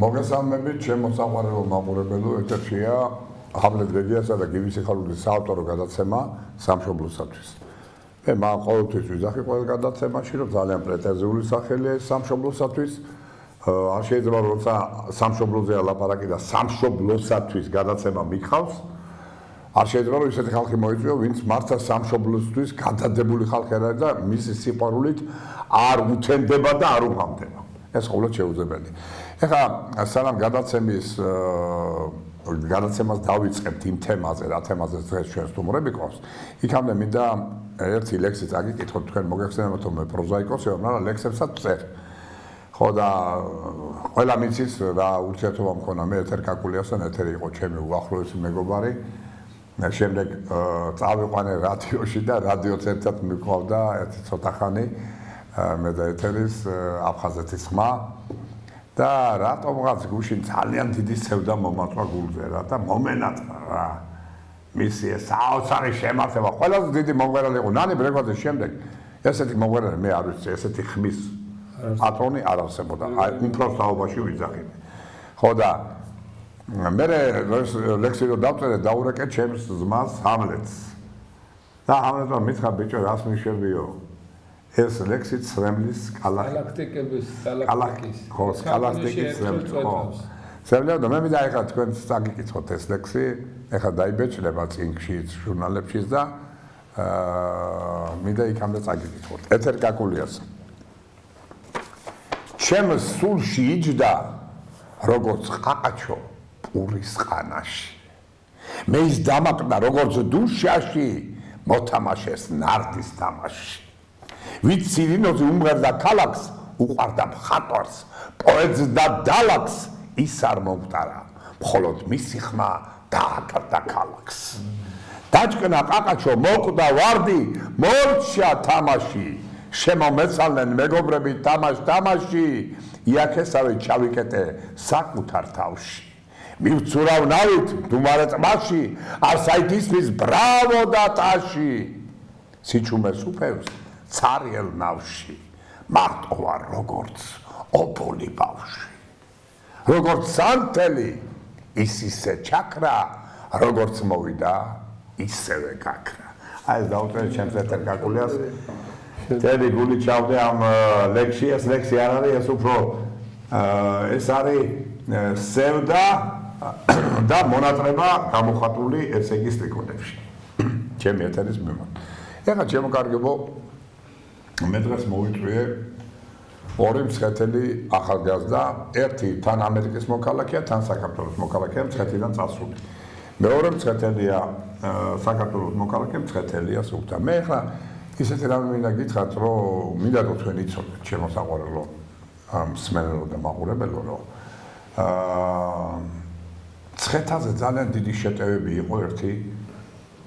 მოგესალმებით, ჩემო საყვარელო მაყურებელო, ეთერშია ჰამლეტ ბეგიასა და გივი სიხარულის საავტორო გადაცემა სამშობლოსათვის. მე მან ყოველთვის ვიზახი ყოველ გადაცემაში, რომ ძალიან პრეტენზიული სახელია სამშობლოსათვის. არ შეიძლება როცა სამშობლოზეა ლაპარაკი და სამშობლოსათვის გადაცემა მიქავს. არ შეიძლება რომ ისეთი ხალხი მოიწვიო, ვინც მართა სამშობლოსთვის გადადებული ხალხი არა და მისი სიყვარულით არ უთენდება და არ უღამდება. ეს ყოველთვის შეუძლებელი. ეხლა სანამ გადაცემას დავიწყებთ იმ თემაზე, რა თემაზე დღეს ჩვენ სტუმრები ყავს, იქამდე მინდა ერთი ლექსი წაგიკითხოთ თქვენ მოგეხსენებათ რომ მე პროზაიკოსი ვარ, მაგრამ ლექსებსაც წერ. ხო და ყველა მიცის რა ურთიერთობა მქონა მე ეთერ კაკულიასთან, ეთერი იყო ჩემი უახლოესი მეგობარი. შემდეგ წავიყვანე რადიოში და რადიოც ერთად მიყავდა ერთი ცოტა ხანი მე და ეთერის აფხაზეთის ხმა. და რატომღაც გუშინ ძალიან დიდი სევდა მომართვა გულზე რა და მომენატრა რა მისი საოცარი შემართება ყველაზე დიდი მომღერალი იყო ნანი ბრეგვაძის შემდეგ ესეთი მომღერალი მე არ ვიცი ესეთი ხმის პატრონი არ არსებობდა აი უმფროს თაობაში ვიძახი ხო და მე ლექსი რო დავწერე დაურეკე ჩემს ძმას ჰამლეტს და ჰამლეტმა მითხრა ბიჭო რას მიშევიო ეს ლექსი ცრემლის კალაქტიკების კალაქტიკის ხო კალაქტიკის ცრემლი ხო ცრემლი და მე მინდა ეხლა თქვენ წაგიკითხოთ ეს ლექსი ეხლა დაიბეჭდება წინგში ჟურნალებშიც და მინდა იქამდე წაგიკითხოთ ეთერ კაკულიას ჩემ სულში იჯდა როგორც ყაყაჩო პურის ხანაში მე ის დამაკდა როგორც დუშაში მოთამაშეს ნარდის თამაში ვით სირინოზე უმღერდა ქალაქს უყვარდა მხატვარს პოეტს და დალაკს ის არ მომტარა მხოლოდ მისი ხმა დააკარდა ქალაქს დაჭკნა ყაყაჩო მოკვდა ვარდი მორჩა თამაში შემომეცალნენ მეგობრები თამაში იაქესავე ჩავიკეტე საკუთარ თავში მივცურავნავით მდუმარე ტბაში არსაით ისმის ბრავო და ტაში სიჩუმეს უფევს царიელ ნავში მარტო ვარ როგორც ოპოლი ბავში როგორც სანთელი ისე ჩაქრა როგორც მოვიდა ისევე გაქრა აი დაუწერე ჩემს ეთერ კაკულიას თელი გული ჩავდე ამ ლექსში ეს ლექსი არ არის ეს უფრო ეს არის სევდა და მონატრება გამოხატული ესეგის ტრიკონებში ჩემი ეთერის მიმართ ეხლა ჩემო კარგებო მე დღეს მოვიწვიე ორი მცხეთელი ახალგაზრდა, ერთი თან ამერიკის მოქალაქეა, თან საქართველოს მოქალაქეა, მცხეთიდან წასული. მეორე მცხეთელია საქართველოს მოქალაქე, მცხეთელია სულთა. მე ახლა ისეთი რამე მინდა გითხრათ, რომ მინდა რომ თქვენ იცოდეთ, ჩემო საყვარელო მსმენელო და მაყურებელო, რომ მცხეთაზე ძალიან დიდი შეტევები იყო ერთი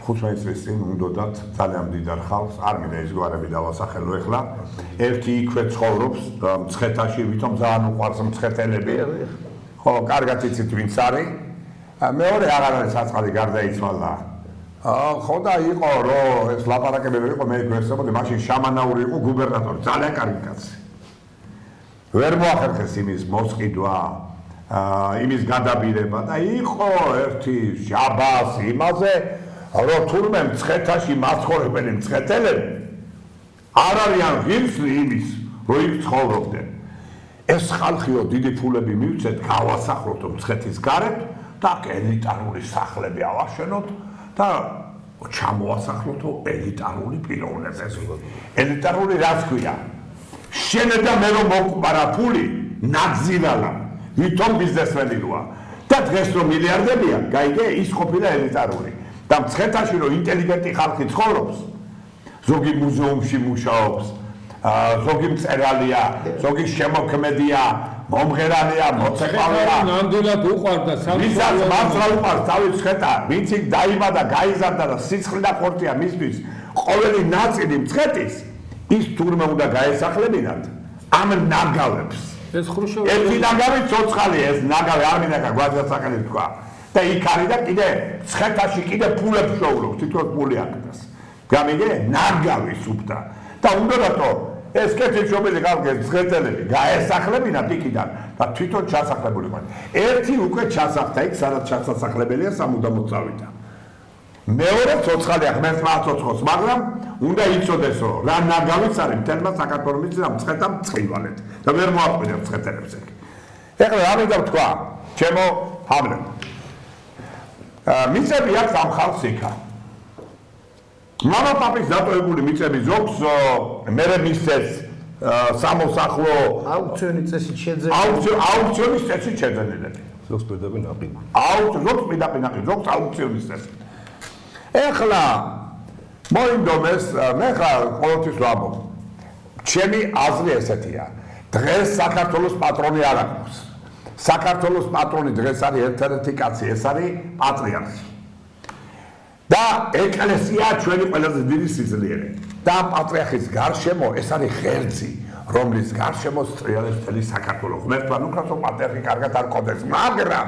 15 წლის წინ უნდათ ძალიან მდიდარ ხალხს, არ მინდა ის გვარები დავასახელო ეხლა. ერთი იქვე ცხოვრობს მცხეთაში, ვითომ ძალიან უყვარს მცხეთელები. ხო, კარგად იცით ვინც არის. მეორე აღარ არის საწყალი გარდაიცვალა. ხო და იყო რომ ეს ლაპარაკებები იყო მე გვესწრებოდი, მაშინ შამანაური იყო გუბერნატორი, ძალიან კარგი კაცი. ვერ მოახერხეს იმის მოსყიდვა, იმის გადაბირება და იყო ერთი ჟაბას იმაზე რომ თურმე მცხეთაში მაცხოვრებელი მცხეთელები არ არიან ღირსი იმის, რომ იქ ცხოვრობდნენ. ეს ხალხიო დიდი ფულები მივცეთ, გავასახლოთ მცხეთის გარეთ და ელიტარული სახლები ავაშენოთ და ჩამოასახლოთ ელიტარული პიროვნებები. ელიტარული რაც ქვია? შენე და მე რომ მოკპარა ფული, ნაგზილალა, ვითომ ბიზნესმენი როა. და დღეს რომ მილიარდებია, გაიგე, ის ყოფილა ელიტარული. და მცხეთაში რომ ინტელიგენტი ხალხი ცხოვრობს, ზოგი მუზეუმში მუშაობს, ზოგი მწერალია, ზოგი შემოქმედია, მომღერალია, მოცეკვავეა. ნამდვილად უყვარდა ვისაც მართლა უყვარს თავი მცხეთა, ვინც იქ დაიბადა, გაიზარდა და სიცხლე და ხორცია მისთვის ყოველი ნაწილი მცხეთის, ის თურმე უნდა გაესახლებინათ ამ ნაგავებს. ეს ხრუშოვი ერთი ნაგავი ცოცხალია, ეს ნაგავი არ მინდა გვაძასახელი თქვა. და იქ არის და კიდე მცხეთაში კიდე ფულებს შოვრობს, თითქოს ფული აკეთებს. გამიგე? ნაგავის უფთა. და უნდათო ეს კეთილშობილი ხალხი ზღეთელები გაესახლებინა ტიკიდან და თვითონ ჩასახლებულიყო. ერთი უკვე ჩასახდა იქ, სადაც ჩასახლებელია სამუდამოდ წავიდა. მეორე ცოცხალია ღმერთმა აწოცხოს, მაგრამ უნდა იცოდეს, რომ რა ნაგავიც არის მთელმა საქართველოს და მცხეთა მწყივალეთ და ვერ მოაყვინებს მცხეთელებს ეგ. ეხლა რა მინდა ვთქვა, ჩემო ჰამლეტ. მიწები აქვს ამ ხალხს იქა. მამა პაპის დატოვებული მიწები ზოგს მერე მისცეს სამოსახლო აუქციონის წესით შეძენილი. აუქციონის წესით შეძენილები. ზოგს პირდაპირ ნაყიდ. ზოგს პირდაპირ ნაყიდ, ზოგს აუქციონის წესით. ეხლა მოინდომეს მე ხარ ყოველთვის ვამბობ. ჩემი აზრი ესეთია. დღეს საქართველოს პატრონი არ აქვს. საქართველოს პატრონი დღეს არის ერთ-ერთი კაცი, ეს არის პატრიარქი. და ეკლესია ჩვენი ყველაზე დიდი სიძლიერე. და პატრიარქის გარშემო ეს არის ღერძი, რომლის გარშემო სტრიალებს მთელი საქართველო. ღმერთთან უკრავს, რომ პატრიარქი კარგად არ ყოდეს, მაგრამ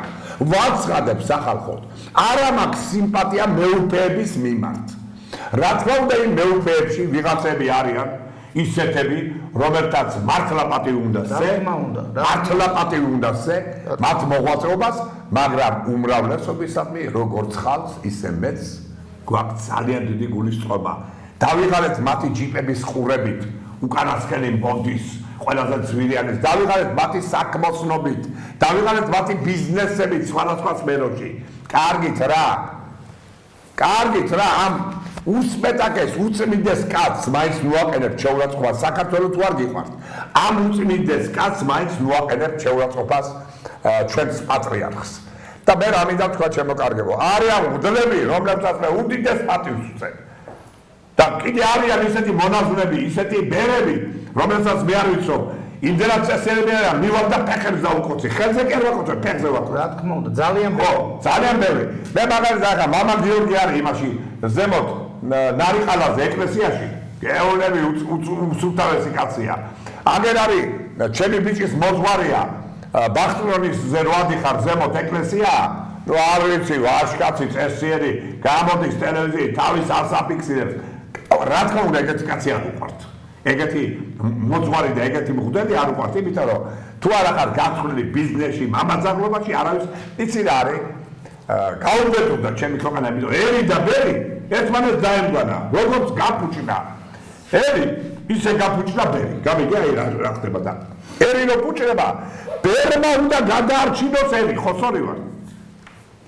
ვაცხადებ სახალხოდ, არა მაქვს სიმპათია მეუფეების მიმართ. რა თქმა უნდა, იმ მეუფეებში ვიღაცები არიან ისეთები, რომელთაც მართლა პატივი უნდა სცე, მართლა პატივი უნდა სცე მათ მოღვაწეობას, მაგრამ უმრავლესობისადმი როგორც ხალხს, ისე მეც გვაქვს ძალიან დიდი გულისწყობა. დავიღალეთ მათი ჯიპების ყურებით, უკანასკნელი ბონდის, ყველაზე ძვირიანის, დავიღალეთ მათი საქმოსნობით, დავიღალეთ მათი ბიზნესებით სხვადასხვა სფეროში. კარგით რა, ამ უსმეტაკეს, უწმინდეს კაცს მაინც ნუაყენებთ შეურაცხყოფას, საქართველოს თუ არ გიყვართ. ამ უწმინდეს კაცს მაინც ნუაყენებთ შეურაცხყოფას ჩვენს პატრიარქს. და მე რა მინდა თქვა ჩემო კარგებო, არიან მღვდლები, რომლებსაც მე უდიდეს პატივს ვუწევ. და კიდე არიან ისეთი მონაზვნები, ისეთი ბერები, რომელსაც მე არ ვიცნობ, იმდენად წესიერი არიან, მივარ და ფეხებს დავუკოცი, ხელზე კი არ ვაკოცე, ფეხზე ვაკოცე. რა თქმა უნდა, ძალიან ბევრი. მე მაგალითად ახლა მამა გიორგი არის იმაში ზემოთ ნარიყალაზე ეკლესიაში, გეოლები უსულთავესი კაცია. აგერ არის ჩემი ბიჭის მოძღვარია, ბახტიონისზე რო ადიხარ ზემოთ ეკლესია, ნუ არ ვიცი, ვაშკაცი წესიერი, გამოდის ტელევიზიით, თავის არს აფიქსირებს. რა თქმა უნდა, ეგეთი კაცი არ უყვართ. ეგეთი მოძღვარი და ეგეთი მღვდელი არ უყვართ, იმიტომ რომ თუ არ ახარ გათვლილი ბიზნესში, მამაძაღლობაში, არავის იცი რა არის. გაუბედურდა ჩემი ქვეყანა, იმიტომ ერი და ბერი ერთმანეთს დაემგვანა, როგორც გაფუჭდა. ერი ისე გაფუჭდა ბერი. გამიგი აი რა ხდება და ერი რო ფუჭდება, ბერმა უნდა გადაარჩინოს ერი, ხოსორი ვარ.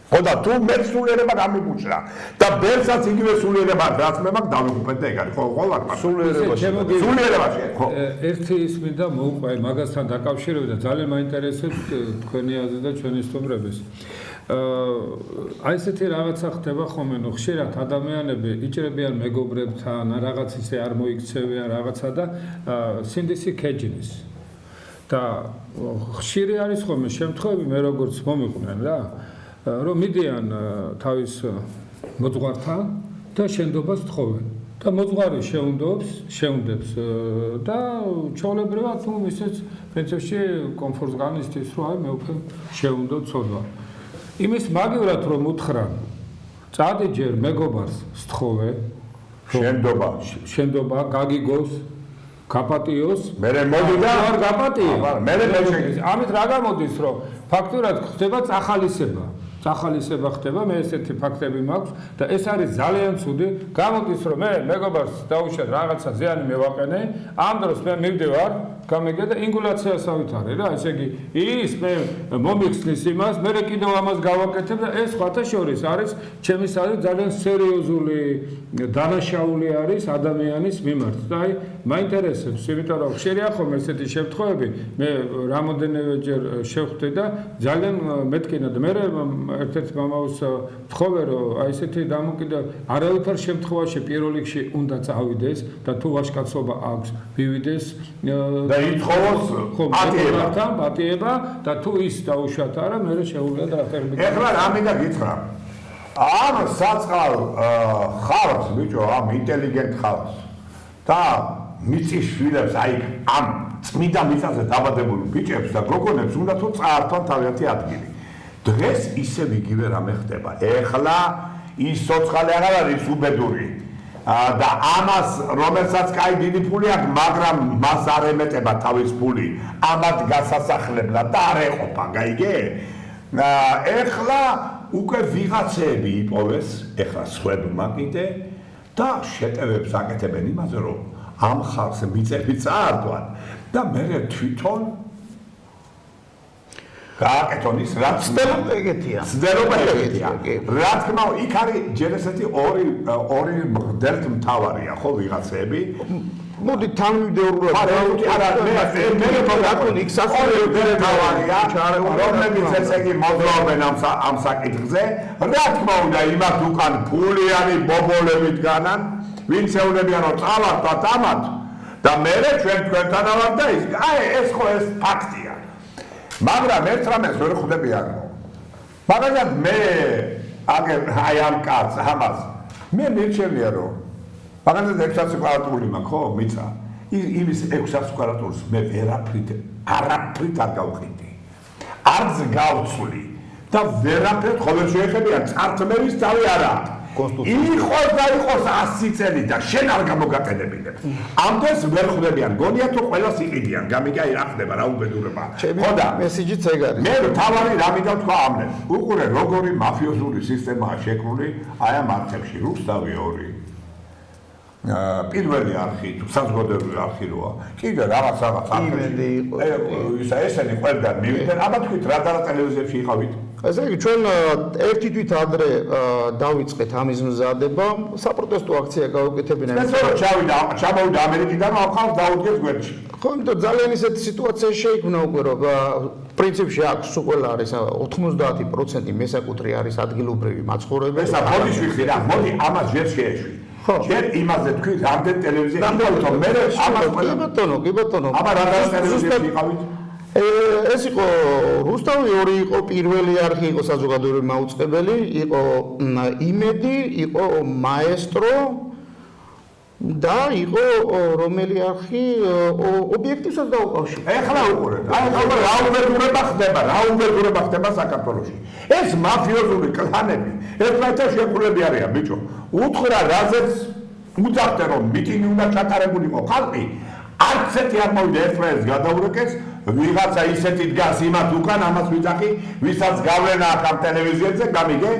ხო და თუ მე სულიერება გამიფუჭდა და ბერსაც იგივე სულიერება რაც მე მაქვს დავიღუპეთ და ეგ არის ხო ვარ სულიერებაში ხო ერთი ის მინდა მოუყვე მაგასთან დაკავშირებით და ძალიან მაინტერესებს თქვენი აზრი და ჩვენი სტუმრების აი ესეთი რაღაცა ხდება ხოლმე ნუ ხშირად ადამიანები იჭრებიან მეგობრებთან რაღაც ისე არ მოიქცევიან რაღაცა და სინდისი ქეჯნის და ხშირი არის ხოლმე შემთხვევები მე როგორც მომიყვნენ რა რომ მიდიან თავის მოძღვართან და შენდობას თხოვენ და მოძღვარი შეუნდებს და ჩაოლებრივად თუ ისეც პრინციპში კომფორტს განიცდის რომ აი მე უკვე შეუნდო ცოდვა იმის მაგივრად რომ უთხრან წადი ჯერ მეგობარს სთხოვე შენდობა გაგიგოს გაპატიოს მე მოდი და არ გაპატიო მე ამით რა გამოდის რომ ფაქტურად ხდება წახალისება ხდება მე ესეთი ფაქტები მაქვს და ეს არის ძალიან ცუდი გამოდის რომ მე მეგობარს დაუშვათ რაღაცა ზიანი მევაყენე ამ დროს მე მივდივარ გამიგე და ინგულაციას ავითარე რა ესე იგი ის მე მომიხსნის იმას მე კიდევ ამას გავაკეთებ და ეს სხვათა შორის არის ჩემის აზრით ძალიან სერიოზული დანაშაული არის ადამიანის მიმართ და აი მაინტერესებს იმიტომ რომ ხშირია ხოლმე ესეთი შემთხვევები მე რამოდენივეჯერ შევხვდი და ძალიან მეთქინა და მე ერთ-ერთ მამაოს ვთხოვე რომ აი ესეთი დამოკიდე არავითარ შემთხვევაში პირველ რიგში უნდა წავიდეს და თუ ვაჟკაცობა აქვს მივიდეს და ითხოვოს პატიება და თუ ის დაუშვათ არა მე შეუძლია და ეხლა რა მინდა გითხრა ამ საწყალ ხალხს ბიჭო ამ ინტელიგენტ ხალხს და მიწის შვილებს აი ამ წმინდა მიწაზე დაბადებული ბიჭებს და გოგონებს უნდა თუ წაართვან თავიანთი ადგილი დღეს ისევ იგივე რამე ხდება ეხლა ის სოცხალე აღარ არის უბედური და ამას რომელსაც კაი დიდი ფული აქვს, მაგრამ მას არ ემეტება თავის ფული ამათ გასასახლებლად და არ ეყოფა, გაიგე? ეხლა უკვე ვიღაცები იპოვეს, ეხლა სხვებმა კიდე და შეტევებს აკეთებენ იმაზე, რომ ამ ხალხს მიწები წაართვან და მე თვითონ გააკეთონ ის რაც ცდელობა ეგეთია. ცდელობა ეგეთია. რა თქმა უნდა, იქ არის ჯერ ესეთი ორი მღდელთ მთავარია, ხო, ვიღაცები. მოდი თანმიმდევრულად მე მოგაკონ იქ სასწავლებელი მთავარია, რომლებიც ესე იგი მოძრაობენ ამ საკითხზე. რა თქმა უნდა, იმათ უკან ფულიანი ბობოლებით განან, ვინც ეუნებიან რომ წავართვათ ამათ და მე ჩვენ თქვენთანავარ და ის, აი ეს ხო ეს ფაქტია. მაგრამ ერთ რამეს ვერ ხვდები აქ. მაგალითად მე აი ამ კაცს ამას მე მირჩენია რომ მაგალითად 600 კვადრატული მაქვს ხო მიწა. იმის 600 კვადრატულს მე არაფრით არ გავყიდი. არც გავცვლი და ვერაფერთ ხოლმე შეეხებიან წართმევის თავი არა. იყოს და იყოს 100 წელი და შენ არ გამოგაყენებინებ. ამდენს ვერ ხვდებიან, გონია თუ ყველას იყიდიან, გამიგაი რა ხდება, რა უბედურება. ხო და მესიჯიც ეგ არის. მე თავარი რა მინდა თქვა ამნეს. უყურე როგორი მაფიოზური სისტემაა შექმნილი აი ამ არხებში, რუსთავი 2. პირველი არხი თუ საზოგადოებრივი არხი როა. კიდე რაღაც იმედი იყო. ესენი ყველგან მივიდნენ, აბა თქვით რა ტელევიზიებში იყავით? ესე იგი ჩვენ ერთი თვით ადრე დავიწყეთ ამის მზადება, საპროტესტო აქცია გავუკეთებინა. ჩამოვიდა ამერიკიდან, ამ ხალხს დაუდგეს გვერდში. ხო, იმიტომ ძალიან ისეთი სიტუაცია შეიქმნა უკვე, რომ პრინციპში აქვს ყველა არის 90% მესაკუთრე არის ადგილობრივი მაცხოვრებელი. ესა ბოდიშვილი რა, მოდი ამას ჯერ შეეშვი. ჯერ იმაზე თქვი, რამდენ ტელევიზიაში იყავით, მე ამას ყველა კი ბატონო. აბა რა ტელევიზიაში იყავით? ეს იყო რუსთავი 2 იყო პირველი არხი, იყო საზოგადოებრივი მაუწყებელი, იყო იმედი, იყო მაესტრო და იყო რომელი არხი ობიექტივსაც დაუკავშირე. ეხლა უყურეთ, აი რა უბედურება ხდება საქართველოში. ეს მაფიოზული კლანები ერთმანეთთან შეკრულები არიან, ბიჭო. უთხრა რაზეც უძახდე რომ მიტინგი უნდა ჩატარებულიყო ხალხი, არც ერთი არ მოვიდა ერთმანეთს გადაურეკეს. ვიღაცა ისეთი დგას იმათ უკან ამას ვიძახი, ვისაც გავლენა აქვს ამ ტელევიზიებზე, გამიგე?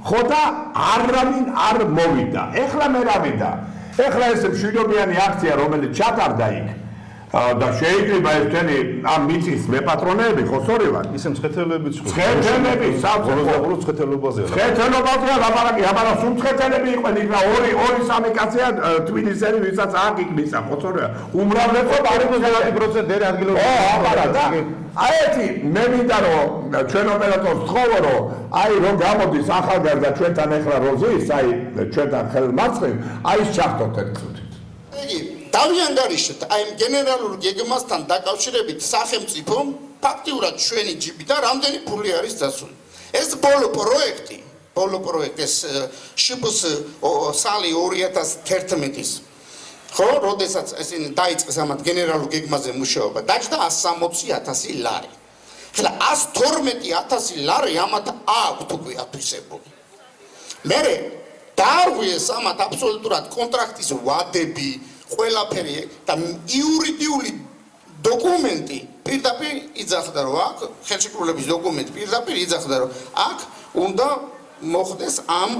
ხო და არავინ არ მოვიდა. ეხლა მე რა მინდა? ეხლა ეს მშვიდობიანი აქცია, რომელიც ჩატარდა იქ და შეიკრიბა ერთენი ამ მიწის მეპატრონეები, ხო სწორად? ისე მცხეთელები მცხეთელები, საბოლოო მცხეთელებაზეა. მცხეთელებაზეა ლაპარაკი, აბა სულ მცხეთელები იყვნენ იქ და 2-3 კაცია თბილისელი, ვისაც აქ იქნისა, ხო სწორად? უმრავლესობა არის 90% ადგილობრივი. აბა და აეთი მე მინდა რომ ჩვენ ოპერატორს ვთხოვო რომ აი რომ გამოდის ახალგაზრდა ჩვენთან ეხლა როზის, აი ჩვენთან ხელმარცხნივ, აი ის ჩახტოთ ერთ წუთით. იგი დავიანგარიშეთ აი გენერალურ გეგმასთან დაკავშირებით სახელმწიფო ფაქტიურად ჩვენი ჯიბიდან რამდენი ფული არის დასული. ეს ბოლო პროექტი ეს შიბუს სალი 2011-ის ხო, როდესაც ესენი დაიწყეს ამათ გენერალურ გეგმაზე მუშაობა, დაჭდა 160,000 ლარი. ხლა 112,000 ლარი ამათ აქვთ უკვე ათვისებული. მერე დაარღვიეს ამათ აბსოლუტურად კონტრაქტის ვადები, ყველაფერი და იურიდიული დოკუმენტი პირდაპირ იძახდა რომ აქ ხელშეკრულების დოკუმენტი პირდაპირ იძახდა რომ აქ უნდა მოხდეს ამ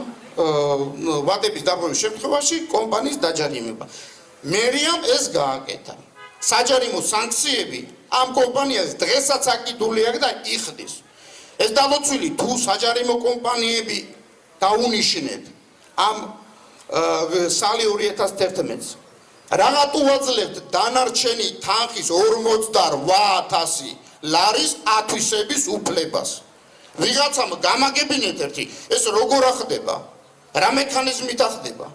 ვადების დარღვევის შემთხვევაში კომპანიის დაჯარიმება. მერიამ ეს გააკეთა. საჯარიმო სანქციები ამ კომპანიას დღესაც აკიდული აქვს და იხდის. ეს დალოცვილი თუ საჯარიმო კომპანიები დაუნიშნეთ ამ სალი 2011-ს რაღაც უაძლევთ დანარჩენი თანხის 48,000 ლარის ათვისების უფლებას. ვიღაცამ გამაგებინეთ ერთი, ეს როგორ ახდება? რა მექანიზმით ახდება?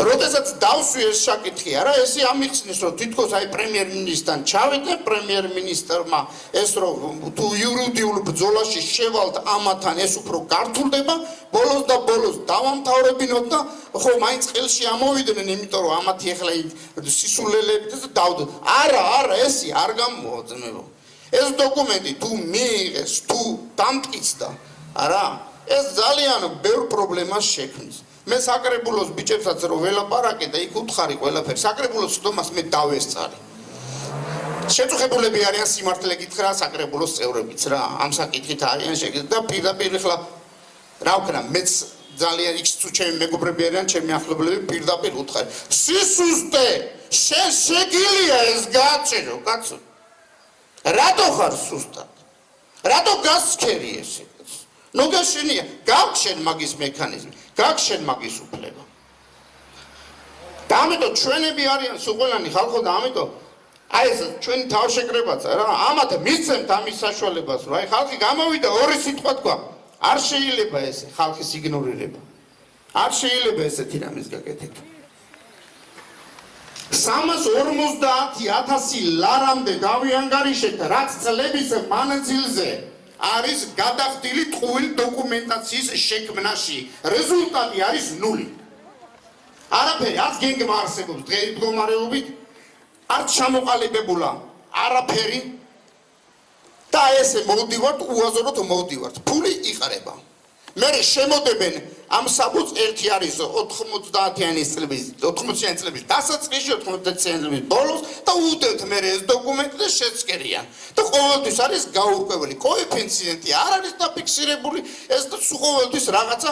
როდესაც დავსვი ეს საკითხი არა, ესე ამიხსნის რომ თითქოს აი პრემიერ-მინისტრთან ჩავიდნენ, პრემიერ-მინისტრმა ეს რომ თუ იურიდიულ ბრძოლაში შევალთ ამათან ეს უფრო გართულდება, ბოლოს და ბოლოს დავამთავრებინოთ და ხო მაინც ხელში ამოვიდნენ, იმიტომ რომ ამათი ახლა სისულელები და დავდოთ. არა, ესე არ გამოძნებო. ეს დოკუმენტი თუ მიიღეს, თუ დამტკიცდა, არა, ეს ძალიან ბევრ პრობლემას შექმნის. მე საკრებულოს ბიჭებსაც რომ ველაპარაკე და იქ უთხარი ყველაფერი საკრებულოს ხდომას მე დავესწარი შეწუხებულები არიან სიმართლე გითხრა საკრებულოს წევრებიც რა ამ საკითხით არიან და პირდაპირ ხლა რა ვქნა მეც ძალიან იქ თუ ჩემი მეგობრები არიან ჩემი ახლობლები პირდაპირ უთხარი სისუსტე შეგილია ეს გააჩერო კაცო რატო ხარ სუსტად რატო გასქერი ესე ნუ გაშენია გავხშენ მაგის მექანიზმი გავხშენ მაგის უფლება და ამიტომ ჩვენები არიან სულყველანი ხალხო და ამიტომ აი ეს ჩვენი თავშეკრებაც რა ამათ მისცემთ ამის საშუალებას რომ აი ხალხი გამოვიდა ორი სიტყვა თქვა არ შეიძლება ესე ხალხის იგნორირება არ შეიძლება ესეთი რამის გაკეთება 350,000 ლარამდე დავიანგარიშეთ რაც წლების მანძილზე არის გადახდილი ტყუილ დოკუმენტაციის შექმნაში რეზულტატი არის 0 არაფერი არც გეგმა არსებობს დღეის მდგომარეობით არც ჩამოყალიბებულა არაფერი და ესე მოვდივართ უაზროდ მოვდივართ ფული იყრება მე შემოდებენ ამ საბუთს ერთი არის 90-იანი წლების დასაწყისში 90-იანი წლების ბოლოს და უდევთ მე ეს დოკუმენტი და შეწკერიან და ყოველთვის არის გაურკვეველი კოეფიციენტი არ არის დაფიქსირებული ეს და ყოველთვის რაღაცა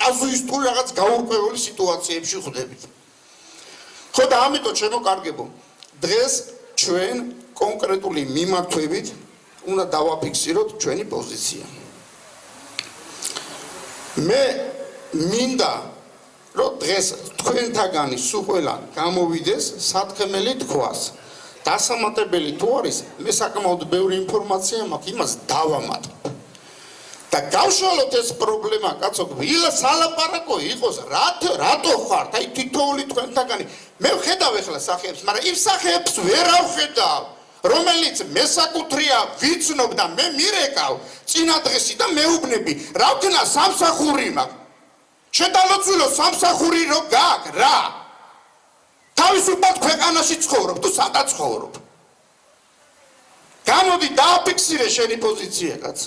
კაზუისტური რაღაც გაურკვეველი სიტუაციებში ხვდებით ხო და ამიტომ შემოკარგებო დღეს ჩვენ კონკრეტული მიმართვებით უნდა დავაფიქსიროთ ჩვენი პოზიცია მე მინდა რომ დღეს თქვენთაგანი სულ ყველა გამოვიდეს სათქმელი თქვას დასამატებელი თუ არის მე საკმაოდ ბევრი ინფორმაცია მაქვს იმას დავამატებ და გავშალოთ ეს პრობლემა კაცო ვილა სალაპარაკო იყოს რატო ხართ აი თითოეული თქვენთაგანი მე ვხედავ ახლა სახეებს მაგრამ იმ სახეებს ვერ ავხედავ რომელიც მესაკუთრეა ვიცნობ და მე მირეკავ წინადღესი და მეუბნები რა ვქნა სამსახური მაქვს შედალოცვილო სამსახური რო გაქვს რა თავისუფლად ქვეყანაში ცხოვრობ თუ სადაც ცხოვრობ გამოდი დააფიქსირე შენი პოზიცია კაც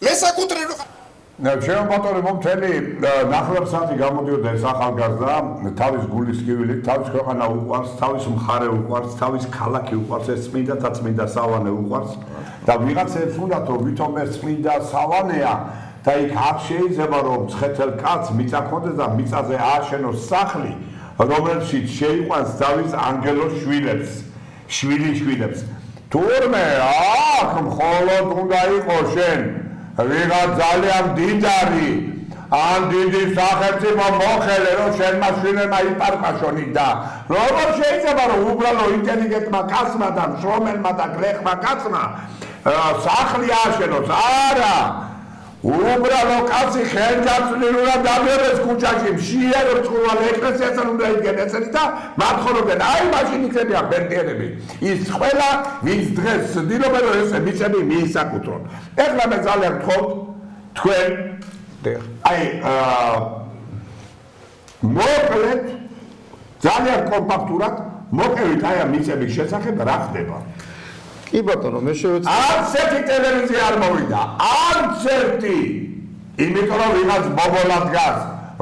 მესაკუთრე რო ჩემო ბატონო მომთელი ნახევარსაათი გამოდიოდა ეს ახალგაზრდა თავის გულის კივილით თავის ქვეყანა უყვარს თავის მხარე უყვარს თავის ქალაქი უყვარს ეს წმინდა და წმინდა სავანე უყვარს და ვიღაცებს უნდათ რომ ვითომ ეს წმინდა სავანეა და იქ არ შეიძლება რომ ცხეთელ კაცს მიწა ქონდეს და მიწაზე ააშენოს სახლი რომელშიც შეიყვანს თავის ანგელოს შვილებს თურმე აქ მხოლოდ უნდა იყოს შენ ვიღაც ძალიან დიდარი ან დიდი სახელმწიფო მოხელე რომ შენმა შვილებმა იპარპაშონი და როგორ შეიძლება რომ უბრალო ინტელიგენტმა კაცმა და მშრომელმა და გლეხმა კაცმა სახლი ააშენოს არა უბრალო კაცი ხელგაწვრილ უნდა დამერეს ქუჩაში მშიერო წყურვალ ეკლესიასთან უნდა იდგენ ესენი და მათხოვდნენ აი მაშინ იქნებიან ბერტიერები ის ყველა ვინც დღეს ცდილობენ რომ ეს მიწები მიისაკუთრონ ეხლა მე ძალიან გთხოვთ თქვენ აი მოკლედ ძალიან კომპაქტურად მოკევით აი ამ მიწების შესახებ რა ხდება კი ბატონო მე შევეცდები არც ერთი ტელევიზია არ მოვიდა არც ერთი იმიტომ რომ ვიღაც ბობოლად დგას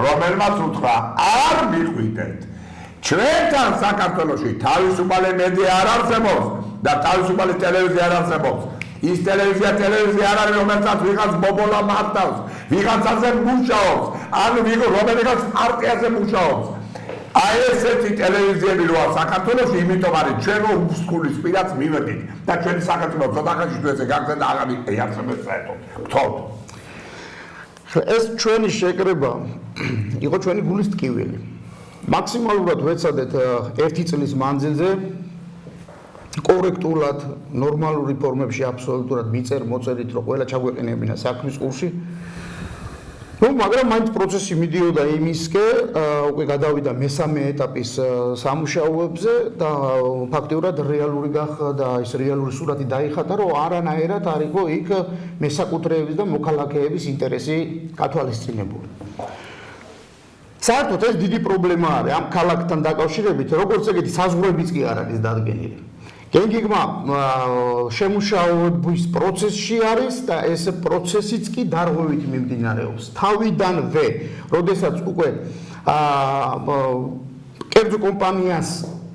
რომელმაც უთხრა არ მიყვიდეთ ჩვენთან საქართველოში თავისუფალი მედია არ არსებობს და თავისუფალი ტელევიზია არ არსებობს ის ტელევიზია არ არის რომელსაც ვიღაც ბობოლა მართავს ვიღაცაზე მუშაობს ან რომელიღაც პარტიაზე მუშაობს აი ესეთი ტელევიზიები როა საქართველოში იმიტომ არის ჩვენ რომ უსხულის პირას მივედით და ჩვენი საქართველო ცოტა ხანში თუ ესე გაგზავნა აღარ იარსებებს საერთოდ გთხოვთ ეს ჩვენი შეკრება იყო ჩვენი გულის ტკივილი მაქსიმალურად ვეცადეთ 1 წლის მანძილზე კორექტულად ნორმალურ ფორმებში აბსოლუტურად მოწერით რომ ყველა ჩაგვეყენებინა საქმის ყურში ну, მაგრამ მაინც პროცესი მიდიოდა იმისკე, უკვე გადავიდა მესამე ეტაპის სამუშაოებზე და ფაქტიურად რეალური გახდა ის რეალური სურათი დაიხატა, რომ არანაირად არ იყო იქ მესაკუთრეების და მოქალაქეების ინტერესი გათვალისწინებული. საერთოდ ეს დიდი პრობლემა არის ამ ქალაქთან დაკავშირებით, როგორც ეგეთი საზღვრებიც კი არ არის დადგენილი. გენგიგმა შემუშავების პროცესში არის და ეს პროცესიც კი დარღვევით მიმდინარეობს. თავიდანვე, როდესაც უკვე კერძო კომპანიას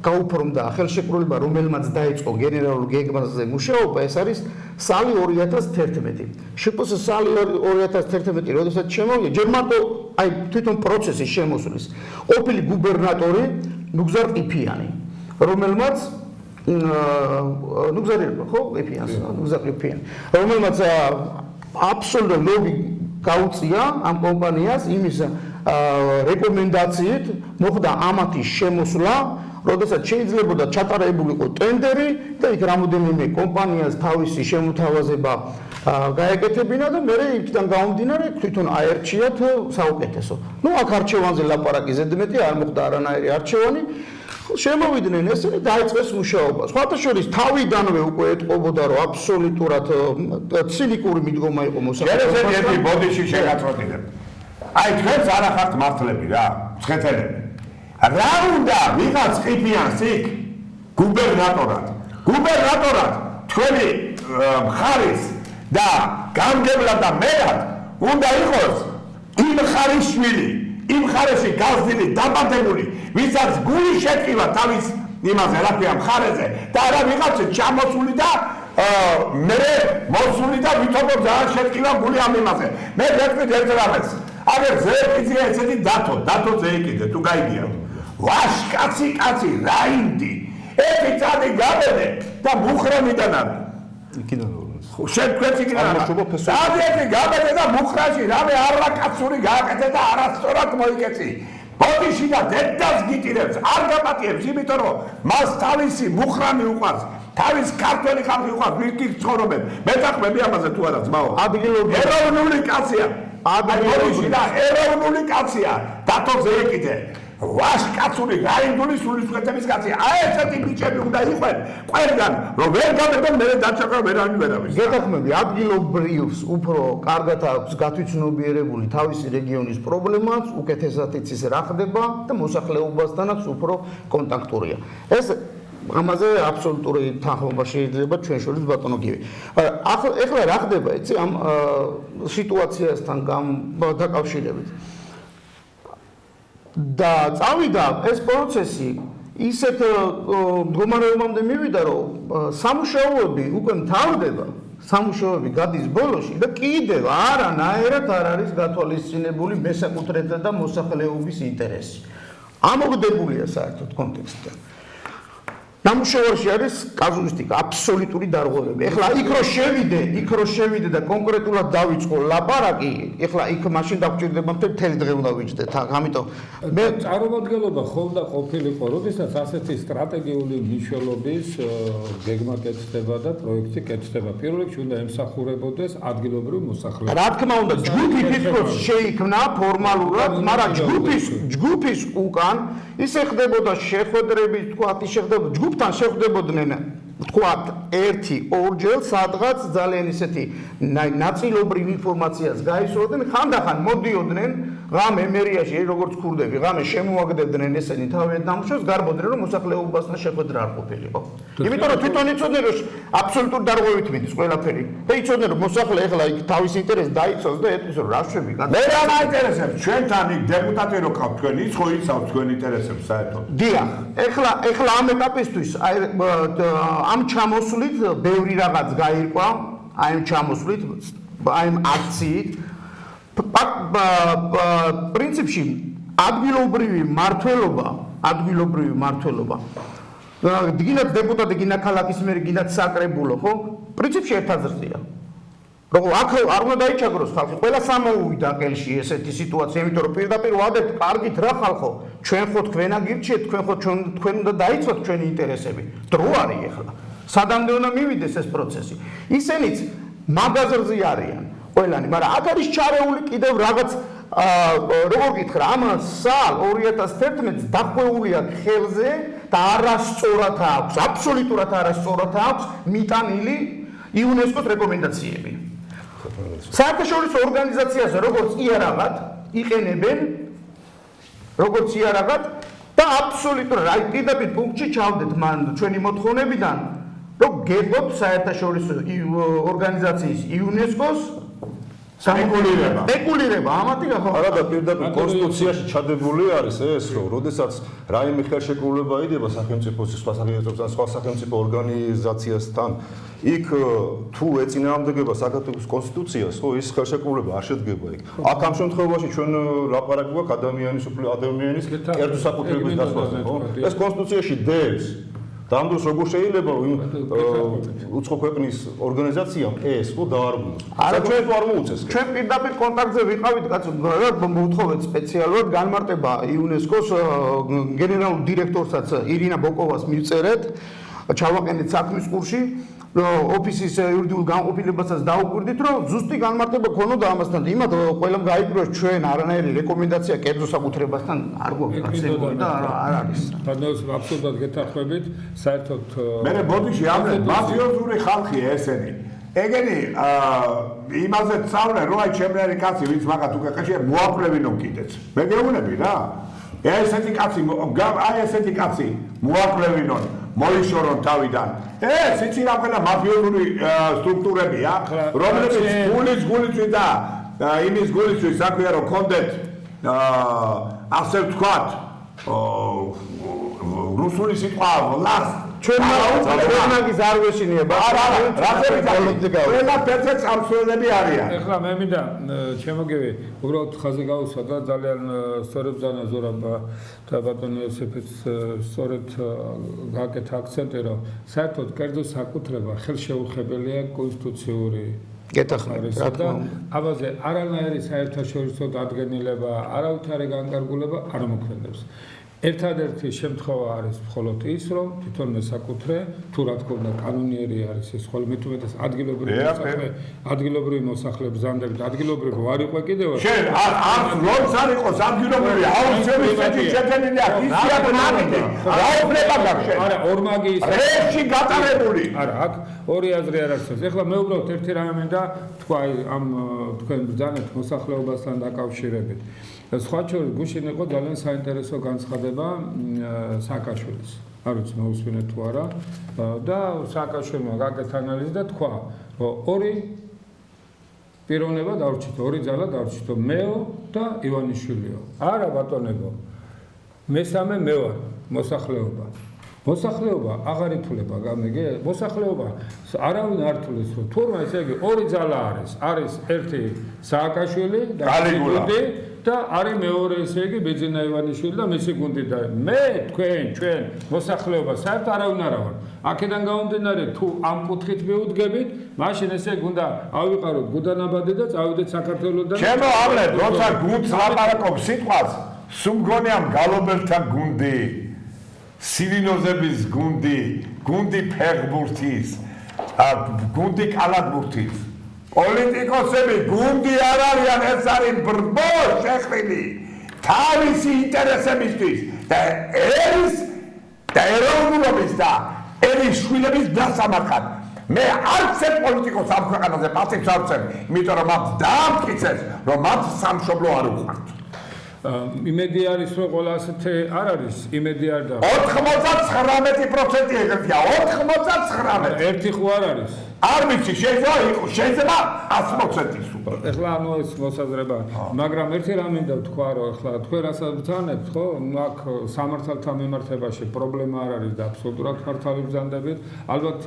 გაუფორმდა ხელშეკრულება, რომელმაც დაიწყო გენერალურ გეგმაზე მუშაობა, ეს არის სალი 2011. შპს სალი 2011, როდესაც შემოვიდა, ჯერ მარტო აი თვითონ პროცესის შემოსulis ყოფილი გუბერნატორი ნუგზარ ყიფიანი, რომელმაც ნუგზარი ხო ყიფიანს, ნუგზარ ყიფიანი, რომელმაც აბსოლუტურ ლობი გაუწია ამ კომპანიას იმის რეკომენდაციით მოხდა ამათი შემოსვლა, როდესაც შეიძლებოდა ჩატარებულიყო ტენდერი და იქ რამოდენიმე კომპანიას თავისი შემოთავაზება გაეკეთებინა და მე იქიდან გამომდინარე თვითონ აერჩიათ საუკეთესო. ნუ აქ არჩევანზე ლაპარაკი ზედმეტი არ მოხდა არანაირი არჩევანი. შემოვიდნენ ესენი დაიწყეს მუშაობა. სხვათა შორის თავიდანვე უკვე ეტყობოდა რომ აბსოლუტურად ცინიკური მიდგომა იყო მოსახლეობასთან. ერთი ბოდიში შეგაწყვეტინებ. აი თქვენს არ ახართ მართლები რა, მცხეთელები. რა უნდა ვიღაც ყიფიანს იქ გუბერნატორად. გუბერნატორად თქვენი მხარის და გამგებლად და მერად უნდა იყოს იმ მხარის შვილი, იმ მხარეში გაზრდილი, დაბადებული, ვისაც გული შეკივა თავის იმაზე, რა ქვია, მხარეზე და არა ვიღაცა ჩამოსული და მე მოსული და ვითომ ძალიან შეკივა გული ამ იმაზე. მე ვეთქვით ერთ რამეს. აგერ ზეიკიძე ესეთი დათო ზეიკიძე თუ გაიგია. ვაშკაცი კაცი რაინდი ერთი წადი გაბედე და მუხრანიდან არის. იქიდან შეთქვეც იქიდან წადიეთი გაბედე და მუხრაში რამე არაკაცური გააკეთე და არასწორად მოიკეცი. ბოდიში და დედას გიტირებს, არ გაპატიებს, იმიტომ რომ მას თავისი მუხრანი უყვარს, თავის ქართველი ხალხი უყვარს, ვიქი ცხოვრობენ. მეტაყვები ამაზე თუ არა ძმაო? ადგილობრივი ეროვნული კაცია. ბოდიში და ეროვნული კაცია. დათო ზეიკიძე. ვაშკაცური რაინდული სულისკვეთების კაცია. აი ესეთი ბიჭები უნდა იყვნენ ყველგან, რომ ვერ გამებენ მე დაჭაკა ვერანი ვერავის. გეთახმები ადგილობრივს უფრო კარგად აქვს გათვითცნობიერებული თავისი რეგიონის პრობლემას, უკეთესად იცის რა ხდება და მოსახლეობასთანაც უფრო კონტაქტურია. ეს ამაზე აბსოლუტური თანხმობა შეიძლება ჩვენ შორის ბატონო გივი. ახლა რა ხდება იცი ამ სიტუაციასთან დაკავშირებით? და წავიდა ეს პროცესი ისეთ მდგომარეობამდე მივიდა, რომ სამუშაოები უკვე მთავრდება, სამუშაოები გადის ბოლოში და კიდევ არანაირად არ არის გათვალისწინებული მესაკუთრეთა და მოსახლეობის ინტერესი. ამოღდებულია საერთოდ კონტექსტი. ნამუშევარში არის კაზუსტიკა, აბსოლუტური დარღვევები. ეხლა იქ რო შევიდე და კონკრეტულად დავიწყო ლაპარაკი, ეხლა იქ მაშინ დაგჭირდება მთელი დღე უნდა ვიჯდეთ. ამიტომ მე წარმომადგენლობა ხომ და ყოფილიყო, როდესაც ასეთი სტრატეგიული მნიშვნელობის გეგმა კეთდება და პროექტი კეთდება. პირველ რიგში უნდა ემსახურებოდეს ადგილობრივ მოსახლეობას. რა თქმა უნდა, ჯგუფი თითქოს შეიქმნა ფორმალურად, მაგრამ ჯგუფის უკან ისე ხდებოდა შეხვედრები, თქვა, შეხდებოდა ჯგუფთან შეხვდებოდნენ, თქვა, ერთი-ორჯერ სადღაც ძალიან ისეთი ნაწილობრივ ინფორმაციას გაისროდნენ, ხანდახან მოდიოდნენ ღამე მერიაში, როგორც ქურდები, ღამე შემოაგდებდნენ ესენი თავიანთ ნამუშევრს, გარბოდნენ რომ მოსახლეობასთან შეხვედრა არ ყოფილიყო. იმიტომ რომ თვითონ იცოდნენ რომ აბსოლუტურ დარღვევით მიდის ყველაფერი. და იცოდნენ რომ მოსახლე ეხლა იქ თავის ინტერესს დაიცავს და ეტყვის რომ რა შვები მე რა მაინტერესებს ჩვენთან იქ დეპუტატი რო ყავთ თქვენ ის ხო იცავს თქვენ ინტერესებს საერთოდ. დიახ, ეხლა ამ ეტაპისთვის ამ ჩამოსვლით ბევრი რაღაც გაირკვა, აი ამ ჩამოსვლით, აი ამ აქციით პრინციპში ადგილობრივი მმართველობა დგინათ დეპუტატი, გინდა ქალაქის მერი, გინდა საკრებულო, ხო? პრინციპში ერთაზრდია. რომ აქ არ უნდა დაიჩაგროს ხალხი, ყველა სამოუვიდა ყელში ესეთი სიტუაცია, იმიტომ რომ პირდაპირ ვადებთ, კარგით რა ხალხო, ჩვენ ხო თქვენა გირჩიეთ, თქვენ უნდა დაიცვათ ჩვენი ინტერესები. დრო არის ეხლა. სადამდე უნდა მივიდეს ეს პროცესი. ისენიც მაგაზრზე არიან ყველანი, მაგრამ აქ არის ჩარეული კიდევ რაღაც როგორ გითხრა, ამ სალ 2011-ს დახვეულია ხელზე და არასწორად აქვს, აბსოლუტურად არასწორად აქვს მიტანილი იუნესკოს რეკომენდაციები. საერთაშორისო ორგანიზაციაზე როგორც იარაღად იყენებენ, როგორც იარაღად და აბსოლუტურად აი პირდაპირ პუნქტში ჩავდეთ მან ჩვენი მოთხოვნებიდან რომ გეგმობ საერთაშორისო ორგანიზაციის იუნესკოს სპეკულირება ამათი გახავთ. არა და პირდაპირ კონსტიტუციაში ჩადებული არის ეს, რომ როდესაც რაიმე ხელშეკრულება იდება სახელმწიფოს სხვა სახელმწიფოსთან, სხვა სახელმწიფო ორგანიზაციასთან, იქ თუ ეწინააღმდეგება საქართველოს კონსტიტუციას, ხო, ის ხელშეკრულება არ შედგება იქ. აქ ამ შემთხვევაში ჩვენ ლაპარაკი გვაქვს ადამიანის კერძო საკუთრების დასვაზე, ხო? ეს კონსტიტუციაში დევს. ამ დროს როგორ შეიძლება უცხო ქვეყნის ორგანიზაციამ ეს ხო დაარღვიოს? არა, ჩვენ არ მოუწეს. ჩვენ პირდაპირ კონტაქტზე ვიყავით, კაცო, მოვთხოვეთ სპეციალურად განმარტება იუნესკოს გენერალურ დირექტორსაც ირინა ბოკოვას მივწერეთ, ჩავაყენეთ საქმის კურსში. ოფისის იურიდიულ განყოფილებასაც დაუკვირდით, რომ ზუსტი განმარტება ქონოდა ამასთან. იმათ ყველამ გაიგროს ჩვენ არანაირი რეკომენდაცია კერძო საკუთრებასთან არ გვაქვს და არ არის. ბანოს აბსოლუტურად გეთანხმებით, საერთოდ მე ბოდიში ამბობ, მაფიოზური ხალხია ესენი. ეგენი იმაზე წავლე, რომ აი ჩემნაირი კაცი, ვინც მაგათ უკვე ყაშია მოაკვლევინო კიდეც. მე გეუბნები რა. აი ესეთი კაცი მოაკვლევინონ. მოიშორონ თავიდან. ეს იცი რა ყველა მაფიოზური სტრუქტურებია, რომლებიც გულიც და იმის გულისთვის საქმეა რომ კონდეთ ასე ვთქვათ რუსული სიტყვა власть ჩვენ მაგის არ ვეშინიება. ყველა პერცეც ამსვლელები არიან. ეხლა მე მინდა ჩემოგივი უბრალოდ ხაზე გავუსვა და ძალიან სწორად ბრძანა ზურაბა და ბატონო იოსეფიც სწორედ გააკეთა აქცენტი რომ საერთოდ კერძო საკუთრება ხელშეუხებელია კონსტიტუციური გეთახმებით რა თქმა უნდა. ამაზე არანაირი საერთაშორისო დადგენილება, არავითარი განკარგულება არ მოქმედებს. ერთადერთი შემთხვევა არის მხოლოდ ის, რომ თვითონ საკუთრე თუ რა თქმა უნდა კანონიერი არის ეს ხოლმე მე თუმეტეს ადგილობრივი მოსახლე ბრძანდებით ადგილობრივი არ იყო კიდევ შენ ამ როლს არ იყოს ადგილობრივი აუცილებლად შეჭედილია ისია მაგიტი რა უფლება გაქვს შენ არა ორმაგი ის რეში გატარებული არა აქ ორი აზრი არ არსებობს ეხლა მე უბრალოდ ერთი რამე მინდა თქვა ამ თქვენ ბრძანებთ მოსახლეობასთან დაკავშირებით სხვა შორის გუშინ იყო ძალიან საინტერესო განცხადება სააკაშვილის. არ ვიცი მოусვინეთ თუ არა და სააკაშვილმა გაკეთა ანალიზი და თქვა, რომ ორი პიროვნება დავრჩით, ორი ძალა დავრჩით, მეო და ივანიშვილიო. არა ბატონებო. მესამე მე ვარ, მოსახლეობა. მოსახლეობა აღარ ითვლება გამიგე? მოსახლეობა არავინ არ თვლის, რომ თურმე ესე იგი ორი ძალა არის ერთი სააკაშვილი და გუნდი და არის მეორე ესე იგი ბეძინა ივანიშვილი და მისი გუნდი და მე ჩვენ მოსახლეობა საერთოდ არავინ არ ვარ. აქედან გამომდინარე თუ ამ კუთხით მივუდგებით, მაშინ ესე იგი უნდა ავიყაროთ გუდანაბადი და წავიდეთ საქართველოსთან. ჩემო ავლე, როცა გუნდს ლაპარაკობ სიტყვას, სულ მგონია მგალობელთა გუნდი. სირინოზების გუნდი ფეხბურთის, გუნდი კალათბურთის. პოლიტიკოსები გუნდი არ არიან, ეს არის ბრბო შეხრილი თავისი ინტერესებისთვის და ეროვნულობის და ერის შვილების დასამარხად. მე არც ერთ პოლიტიკოს ამ ქვეყანაზე პასუხს არ ვცემ, იმიტომ რომ მათ დაამტკიცეს, რომ მათ სამშობლო არ უყვართ. იმედი არის რომ ყველა ასეთი არ არის იმედი არ და 99% ეგრეთია 99 ერთი ხო არ არის არ ვიცი შეიძლება 100% სულ ეხლა ანუ ეს მოსაზრება მაგრამ ერთი რამ მინდა ვთქვა რომ ეხლა თქვენ რასაც ბრძანებთ ხო აქ სამართალთან მიმართებაში პრობლემა არ არის და აბსოლუტურად მართალი ბრძანდებით ალბათ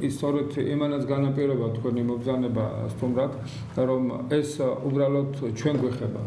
ის სწორედ იმანაც განაპირობა თქვენი მობრძანება სტუმრად რომ ეს უბრალოდ ჩვენ გვეხება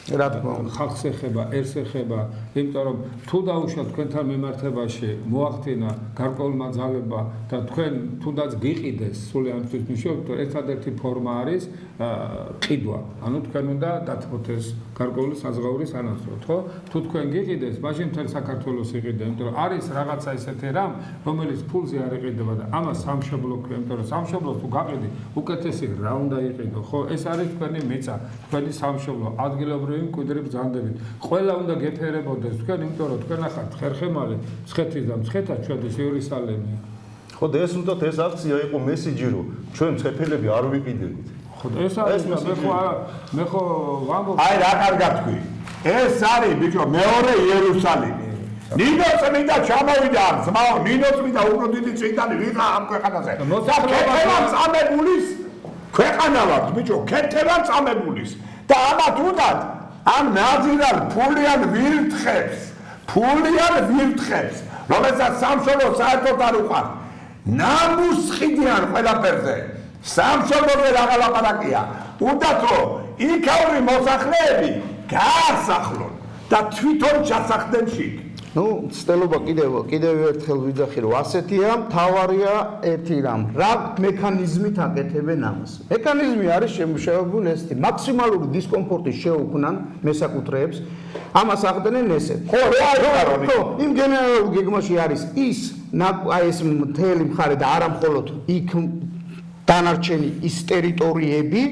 რა თქმა უნდა ხალხს ეხება, ერს ეხება, იმიტომ რომ თუ დაუშვათ თქვენთან მიმართებაში მოახდინა გარკვეულმა ძალებმა და თქვენ თუნდაც გიყიდეს სული ამისთვის მნიშვნელობით, ერთადერთი ფორმა არის ყიდვა. ანუ თქვენ უნდა დათმოთ ეს გარკვეული საზღაურის ანაცვლოდ, ხო? თუ თქვენ გიყიდეს, მაშინ მთელ საქართველოს იყიდა, იმიტომ რომ არის რაღაცა ისეთი რამ, რომელიც ფულზე არ იყიდება და ამას სამშობლო ქვია, იმიტომ რომ სამშობლოს თუ გაყიდი, უკეთესი რა უნდა იყიდო, ხო? ეს არის თქვენი მიწა, თქვენი სამშობლო, ადგილობრივი მკვიდრი ბრძანდებით. ყველა უნდა გეფერებოდეს თქვენ, იმიტომ რომ თქვენ ახართ ხერხემალი, მცხეთის და მცხეთა ჩვენის იერუსალემია. ხო და ეს უნდა ეს აქცია იყო მესიჯი რომ ჩვენ მცხეთელები არ ვიყიდებით. ხო და ეს არის მე ხო ვამბობ აი რა კარგად თქვი. ეს არის ბიჭო მეორე იერუსალიმი. ნინოც მინდა ჩამოვიდა ძმაო, ნინოც მინდა უფრო დიდი წინდანი ვიღა ამ ქვეყანაზე. და ქეთევან წამებულის ქვეყანა ვართ, ბიჭო, ქეთევან წამებულის. და ამათ უნდათ ამ ნაზირალ ფულიან ვირთხებს, რომელსაც სამშობლო საერთოდ არ უყვართ. ნამუსხიდიან ყველაფერზე. სამშობლოზე რა ლაპარაკია. უნდათ რომ იქაური მოსახლეები გაასახლონ და თვითონ ჩასახდნენ შიგ. ნუ ცდელობა კიდევ ერთხელ ვიძახი რომ ასეთია, მთავარია ერთი რამ, რა მექანიზმით აკეთებენ ამას. მექანიზმი არის შემუშავებული ესეთი, მაქსიმალური დისკომფორტის შეუქმნან მესაკუთრეებს, ამას ახდენენ ესეთ. ხო, იმ გენერალურ გეგმაში არის ის, აი ეს მთელი მხარე და არა მხოლოდ იქ დანარჩენი ის ტერიტორიები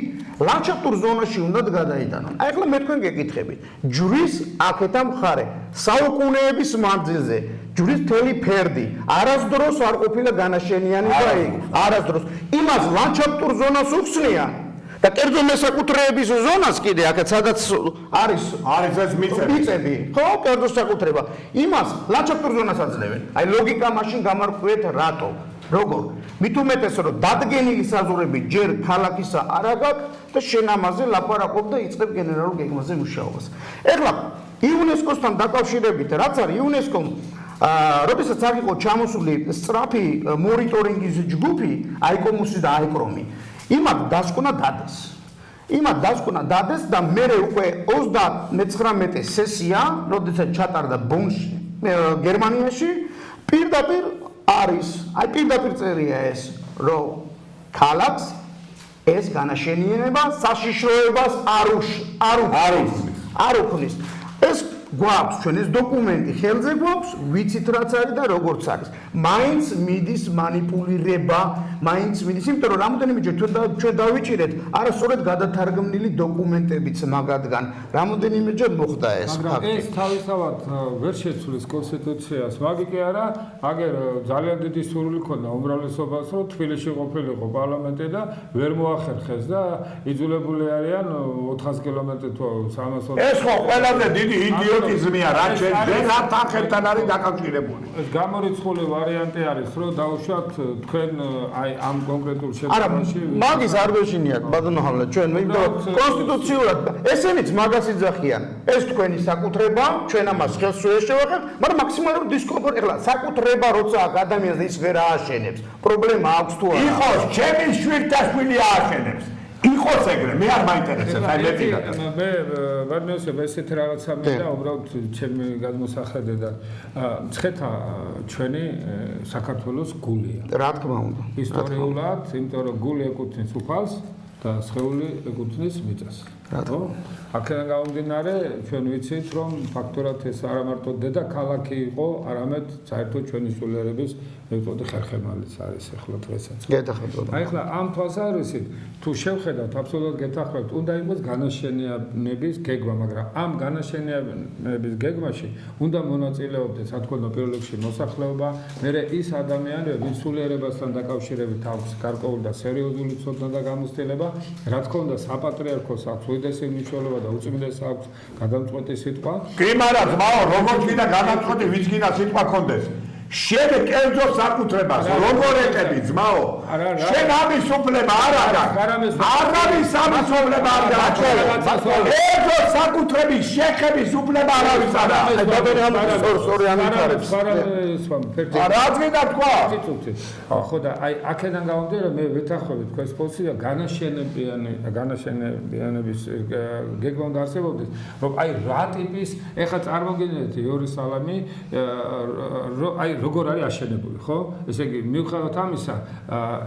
ლანდშაფტურ ზონაში უნდა გადაიტანონ. აი ახლა მე თქვენ გეკითხებით, ჯვრის აქეთა მხარე, საუკუნეების მანძილზე, ჯვრის მთელი ფერდი, არასდროს არ ყოფილა განაშენიანი და არასდროს. იმას ლანდშაფტურ ზონას უხსნიან და კერძო მესაკუთრეების ზონას კიდე აქეთ სადაც არის ეს მიწები. ხო, კერძო საკუთრება. იმას ლანდშაფტურ ზონას აძლევენ. აი ლოგიკა მაშინ გამარკვევთ რატო? როგორ? მით უმეტეს რომ დადგენილი საზღვრები ჯერ ქალაქისა არ აქვს და შენ ამაზე ლაპარაკობ და იწყებ გენერალურ გეგმაზე მუშაობას. ეხლა იუნესკოსთან დაკავშირებით რაც არის იუნესკომ როდესაც არ იყო ჩამოსული სწრაფი მონიტორინგის ჯგუფი აიკომუსი და აიკრომი იმად დასკვნა და მე უკვე 39 სესია როდესაც ჩატარდა ბონში გერმანიაში პირდაპირ არის აი პირდაპირ წერია ეს რომ ქალაქს ეს განაშენიანება საშიშროებას არ უქმნის ეს გვაქვს ჩვენ ეს დოკუმენტი ხელზე გვაქვს ვიცით რაც არის და როგორც არის მაინც მიდის მანიპულირება მაინც მიდის იმიტომ რომ რამოდენიმეჯერ ჩვენ დავიჭირეთ არასწორად გადათარგმნილი დოკუმენტებიც მაგათგან რამოდენიმეჯერ მოხდა ეს მაგრამ ეს თავისთავად ვერ შეცვლის კონსტიტუციას მაგი კი არა აგერ ძალიან დიდი სურვილი ქონდა უმრავლესობას რომ თბილისში ყოფილიყო პარლამენტი და ვერ მოახერხეს და იძულებული არიან 400 კილომეტრი თუ 300 ეს ხო ყველაზე დიდი იდიოტიზმია რა ჩვენ რა თანხებთან არის დაკავშირებული ეს გამორიცხული ვარიანტი არის რომ დაუშვათ თქვენ აი ამ კონკრეტულ შემთხვევაში მაგის არ ვეშინიათ ბადონჰალე ჩვენ იმიტომ კონსტიტუციურად ესენიც მაგას იძახიან ეს თქვენი საკუთრება ჩვენ ამას ხელს ვერ შევახებ მაგრამ მაქსიმალური დისკომფორტი ეხლა საკუთრება როცა ადამიანს ის ვერ ააშენებს პრობლემა აქვს თუ არა იყოს ჩემი შვილთაშვილი ააშენებს იყოს ეგრე მე არ მაინტერესებს აი მე ვერ მეოსებ ესეთ რაღაცა მინდა უბრალოდ ჩემი გადმოსახედე და მცხეთა ჩვენი საქართველოს გულია რა თქმა უნდა ისტორიულად იმიტომ რომ გული ეკუთვნის უფალს და სხეული ეკუთვნის მიწას ხო აქედან გამომდინარე ჩვენ ვიცით რომ ფაქტურად ეს არა მარტო დედაქალაქი იყო არამედ საერთოდ ჩვენი სულიერების მეთოდი ხერხემალიც არის ახლა დღესაც გეთახმებით აი ახლა ამ თვალსაზრისით თუ შევხედავთ აბსოლუტურად გეთახმებით უნდა იყოს განაშენიანების გეგმა მაგრამ ამ განაშენიანების გეგმაში უნდა მონაწილეობდეს რა თქმა უნდა პირველ რიგში მოსახლეობა მერე ის ადამიანები ვინც სულიერებასთან დაკავშირებით აქვს გარკვეული და სერიოზული ცოდნა და გამოცდილება რა თქმა უნდა საპატრიარქოს აქვს უდიდესი მნიშვნელობა და უწმინდეს აქვს გადამწყვეტი სიტყვა კი მაგრამ ძმაო როგორც გინდა გადამწყვეტი ვინც გინდა სიტყვა კონდეს შენ კერძო საკუთრებას როგორ ეკები ძმაო შენ ამის უფლება არ აქვს არავის ამის უფლება არ აქვს კერძო საკუთრების შეხების უფლება არავის არ აქვს ბაბერი ამ სწორი ამითარებს რა გინდა თქვა ხო და აი აქედან გამომდინარე მე ვეთანხმები თქვენს პოზიცია განაშენიანების გეგმა უნდა არსებობდეს რომ აი რა ტიპის ეხლა წარმოგიდგენთ იერუსალიმი აი როგორ არის აშენებული, ხო? ესე იგი, მიუხედავად ამისა,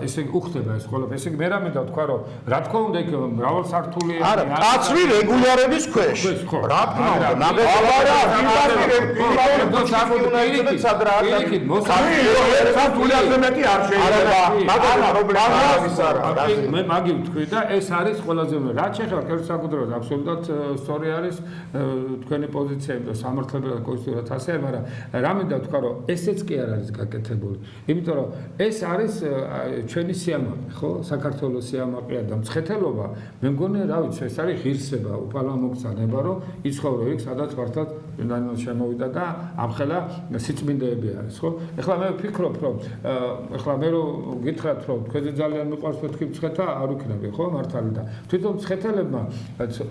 ესე იგი უხდება ეს ყველაფერი. ესე იგი, მე რა მინდა თქვა, რომ რა თქმა უნდა იქ მრავალსართულიანი არა, კაცრი რეგულირების ქვეშ. რა თქმა უნდა, მე მაგი ვთქვი და ეს არის ყველაზე რაც შეეხება კერძო საკუთრებას აბსოლუტურად სწორი არის თქვენი პოზიცია, სამართლებრივად კონსტიტუციად ასე, მაგრამ რა მინდა თქვა, რომ ესეც კი არ არის გაკეთებული. იმიტომ რომ ეს არის ჩვენი სიამაყე, ხო? საქართველოს სიამაყეა და მცხეთელობა, მე მგონი, რა ვიცი, ეს არის ღირსება, უფალამოგწანება, რომ იცხოვრო იქ, სადაც მართლაც ინდანოს შემოვიდა და ამხელა სიწმინდეები არის, ხო? ეხლა მე ვფიქრობ, რომ ეხლა მე რომ გითხრათ, რომ თქვენზე ძალიან მიყვარს მეთქი მცხეთა, არ ვიქნები, ხო, მართალი და თვითონ მცხეთელებმა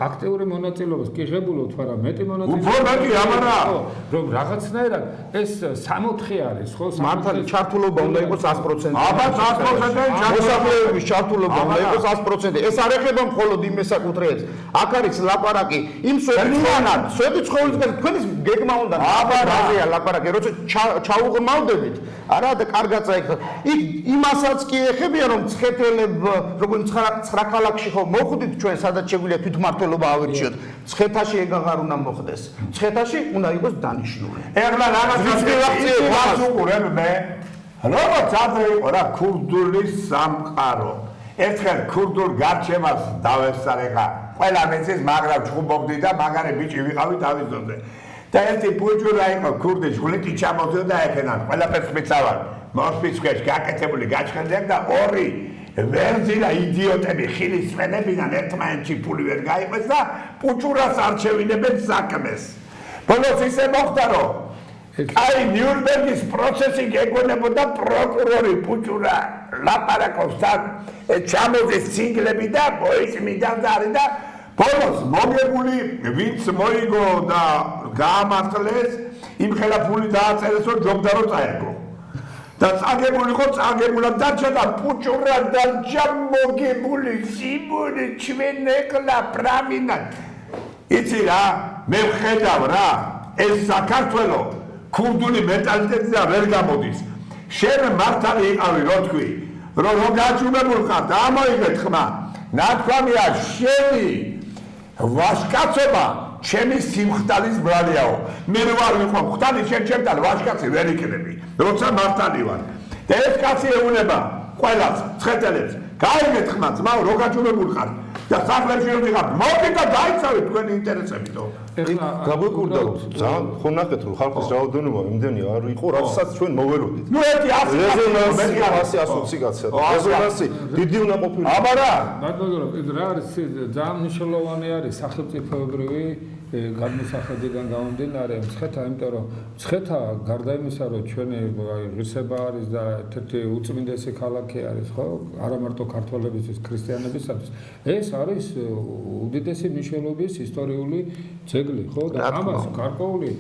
აქტიური მონაწილეობას კი ღებულობთ, მაგრამ მეტი მონაწილეობა უფრო მეტი, ამარა რომ რაღაცნაირად ეს 60 არის, ხო? მართალი ჩართულობა უნდა იყოს 100%. აბა 100%-ი მოსახლეობის ჩართულობა უნდა იყოს 100%. ეს არ ეხება მხოლოდ იმ მესაკუთრეებს. აქ არის ლაპარაკი იმ სვეტი ცხოველისგან თქვენის გეგმა უნდა. აბა რაზეა ლაპარაკი, როცა ჩაუღმავდებით, არა და კარგად წაიქცეთ. იქ იმასაც კი ეხებიან, რომ მცხეთელებ როგორც 9 ქალაქში ხო მოხვდით ჩვენ, სადაც შეგვიძლია თვითმმართველობა ავირჩიოთ. მცხეთაში ეგ აღარ უნდა მოხდეს. მცხეთაში უნდა იყოს დანიშნული. ეხლა რაღაც უყურებ მე როგორც ადრე იყო რა ქურდული სამყარო ერთხელ ქურდულ გარჩევას დავესწარე ხა ყველა მეცეს მაგრამ ჩხუბობდი და მაგარი ბიჭი ვიყავი დავიზონდე და ერთი პუჯურა იყო ქურდი ჟღლიტი ჩამოდიოდა ეხენან ყველაფერს მეცავარ მოსპიცქეში გაკეთებული გაჩხენდნენ და ორი ვერძილა იდიოტები ხილის სვენებიდან ერთმანეთში ფული ვერ გაიყვეს და პუჯურას არჩევინებენ საქმეს ბოლოს ისე მოხდა რომ აი ნიურნბერგის პროცესი გეგონებოდა პროკურორი პუჭურა ლაპარაკობს და ჩამოძეს ცინგლები და მოიწმიდან და არის და ბოლოს მოგებული ვინც მოიგო და გაამართლეს იმ ხელა ფული დააწერეს რომ ჯობდა რომ წაერგო და წაგებული იყო წაგებულად დარჩა და პუჭურა დარჩა მოგებული სიმონი ჩვენ ეკლა პრამინად იცი რა მე ვხედავ რა ეს საქართველო ქურდული მენტალიტეტი ვერ გამოდის. შენ მართალი იყავი, რო თქვი, რომ გაჩუმებულ ხარ და ამოიგეთ ხმა. ნათქვამია შენი ვაშკაცობა ჩემი სიმხდალის ბრალიაო. მე ვარ ვიყო ხთალი შენ ჩემთან ვაშკაცი ვერ იქნები. როცა მართალი ვარ. და ეს კაცი ეუნება ყველას, მცხეთელებს. გაიგეთ ხმა, ძმაო, რო გაჩუმებულ ხარ. და საფლებში რომ ვიღებ, მოვიდეთ და დაიცავეთ თქვენი ინტერესებითო. ეხლა გაგვიკვირდა რომ ძალიან ხო ნახეთ რომ ხალხის რაოდენობა იმდენი არ იყო რასაც ჩვენ მოველოდით ნუ ერთი 100 ასოციაცია რეზონანსი დიდი უნდა ყოფილიყო აბა რა ბატონო რა არის ძალიან მნიშვნელოვანი არის სახელმწიფოებრივი გადმოსახედიდან გამომდინარე მცხეთა იმიტომ რომ მცხეთა გარდა იმისა რომ ჩვენი ღირსება არის და ერთ-ერთი უწმინდესი ქალაქი არის ხო არა მარტო ქართველებისთვის ქრისტიანებისათვის ეს არის უდიდესი მნიშვნელობის ისტორიული ძეგლი ხო და ამას გარკვეული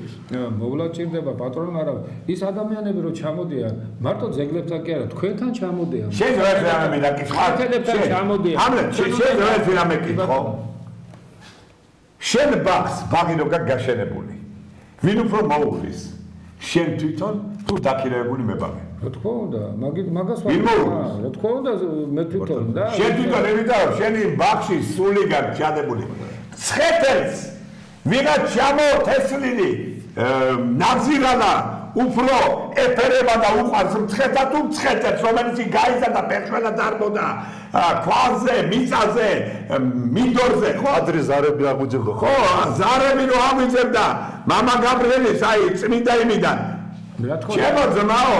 მოვლა ჭირდება პატრონი მაგრამ ის ადამიანები რომ ჩამოდიან მარტო ძეგლებთან კი არა თქვენთან ჩამოდიან შენ რა რამე დაკითხვა ქართველებთან ჩამოდიან ამან შენ რა რამე კითხო შენ ბაღი რო გაგაშენებული ვინ უფრო მოუხლის შენ თვითონ თუ დაქირავებული მებაღე რა თქმა უნდა მაგას ვარ რა თქმა უნდა მე თვითონ და შენ თვითონ ევიდა შენი ბაღში სულიგან ჩადებული ცხეთელს ვიღა ჩამოთესლილი ნაზირალა უფრო ეფერება და უყვარს მცხეთა თუ მცხეთებს რომელიც გაიზარდა პერჩვენა დარბოდა ქვაზე მიწაზე მინდორზე ხო ადრე ზარები აღვიძებდა ხო ზარები რო აღვიძებდა მამა გაბრიელის აი წმინდა იმიდან რა თქმა ჩემო ძმაო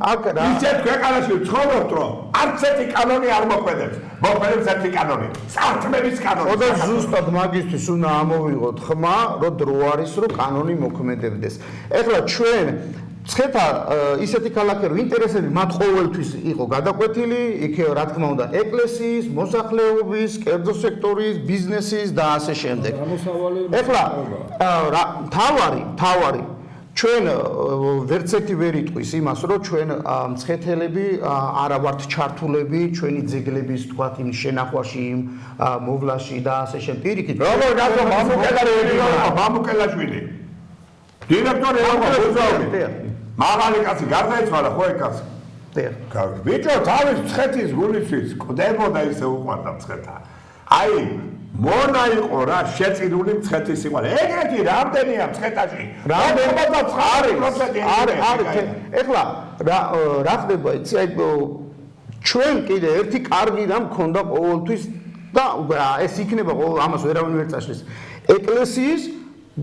აქ რა ისეთ ქვეყანაში ცხოვრობთ რომ არც ერთი კანონი არ მოქმედებს მოქმედებს ერთი კანონი წართმების კანონი ხოდა ზუსტად მაგისთვის უნდა ამოვიღოთ ხმა რომ დრო არის რომ კანონი მოქმედებდეს ეხლა ჩვენ მცხეთა ისეთი ქალაქი რომ ინტერესები მათ ყოველთვის იყო გადაკვეთილი იქ რა თქმა უნდა ეკლესიის მოსახლეობის კერძო სექტორის ბიზნესის და ასე შემდეგ ეხლა თავარი ჩვენ ვერც ერთი ვერ იტყვის იმას რომ ჩვენ მცხეთელები არა ვართ ჩართულები ჩვენი ძეგლების თქვათ იმ შენახვაში იმ მოვლაში და ასე შემდეგ პირიქით როგორ გასო მამუკელაშვილი დირექტორი ეყო მაღალი კაცი გარდაიცვალა ხო ეგ კაცი ბიჭო თავის მცხეთის გულისთვის კვდებოდა ისე უყვარდა მცხეთა აი მონა იყო რა შეწირული მცხეთის სიყვარული ეგეთი რამდენია მცხეთაში არის ეხლა რა ხდება იცი აი ჩვენ კიდე ერთი კარგი რამ მქონდა ყოველთვის და ეს იქნება ამას ვერავინ ვერ წაშლის ეკლესიის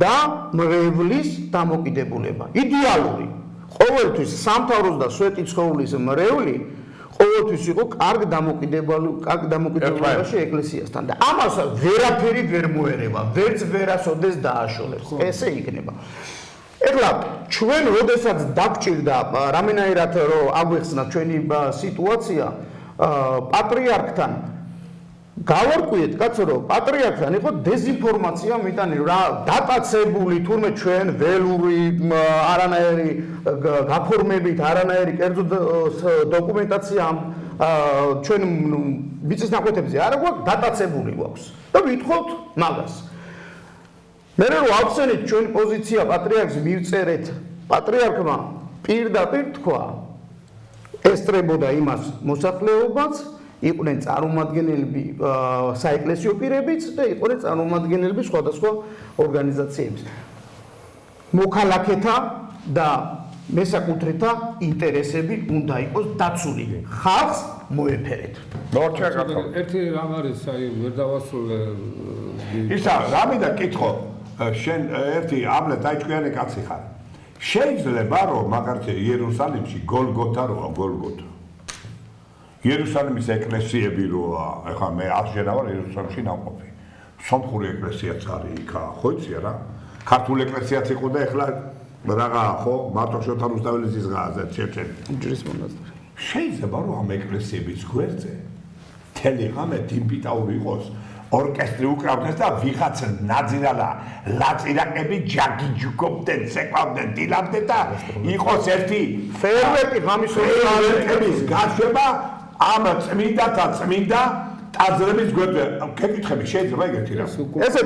და მრევლის დამოკიდებულება იდეალური ყოველთვის სამთავროს და სვეტი ცხოვლის მრევლი ყოველთვის იყო კარგ დამოკიდებულებაში ეკლესიასთან და ამას ვერაფერი ვერ მოერევა, ვერც ვერასოდეს დააშორებს. ესე იქნება. ეხლა ჩვენ როდესაც დაგჭირდა რამენაირად რომ აგვეხსნა ჩვენი სიტუაცია პატრიარქთან გავარკვიეთ კაცო რომ პატრიარქთან იყო დეზინფორმაცია მიტანი რა დატაცებული თურმე ჩვენ ველური არანაირი გაფორმებით არანაირი კერძო დოკუმენტაცია ჩვენ ვიცის ნაკვეთებზე არა გვაქვს დატაცებული გვაქვს და ვითხოვთ მაგას მე რომ ავხსენეთ ჩვენი პოზიცია პატრიარქს მივწერეთ პატრიარქმა პირდაპირ თქვა ესწრებოდა იმას მოსახლეობაც იყვნენ წარმომადგენლები საეკლესიო პირებიც და იყვნენ წარმომადგენლები სხვადასხვა ორგანიზაციების მოქალაქეთა და მესაკუთრეთა ინტერესები უნდა იყოს დაცული ხალხს მოეფერეთ ერთი რამ არის აი ვერ დავასრულე ისა რამიდან კითხო შენ ერთი აბლა დაიჭკვიანი კაცი ხარ შეიძლება რომ მაგალითად იერუსალიმში გოლგოთა როა გოლგოთა იერუსალიმის ეკლესიები როა ეხლა მე აღშენა ვარ იერუსალიმში ნამყოფი სომხური ეკლესიაც არის იქ ხო იცი რა ქართული ეკლესიაც იყო და ეხლა რაღა ხო მარტო შოთა რუსთაველის ღაზა ჩეჩენ ჯრის მონასტერი შეიძლება რომ ამ ეკლესიების გვერდზე თელი ღამე დიმპიტაური იყოს ორკესტრი უკრავდეს და ვიღაც ნაძირალა ლაწირაკები ჯაგიჯუკობდნენ ცეკვავდნენ დილავდნენ და იყოს ერთი ფეერვერკი ღამის ფეერვერკების გაშვება ამ წმინდათა წმინდა ტაძრების გვერდზე გეკითხები შეიძლება ეგეთი რა ესე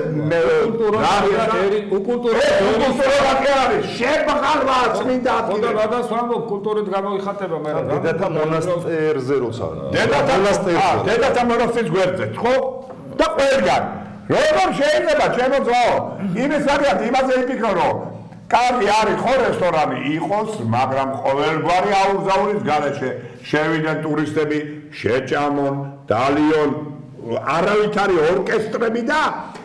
უკულტურა არის შეგღალვა წმინდა ხოდა რადგან ვამბობ კულტურით გამოიხატება მე რა დედათა მონასტერზე როცა დედათა მონასტერის გვერდზე ხო და ყველგან როგორ შეიძლება ჩემო ძმაო იმის მაგათ იმაზე იფიქრო რომ კარგი არის ხო რესტორანი იყოს მაგრამ ყოველგვარი აურზაურის გარეშე შევიდნენ ტურისტები შეჭამონ დალიონ არავითარი ორკესტრები და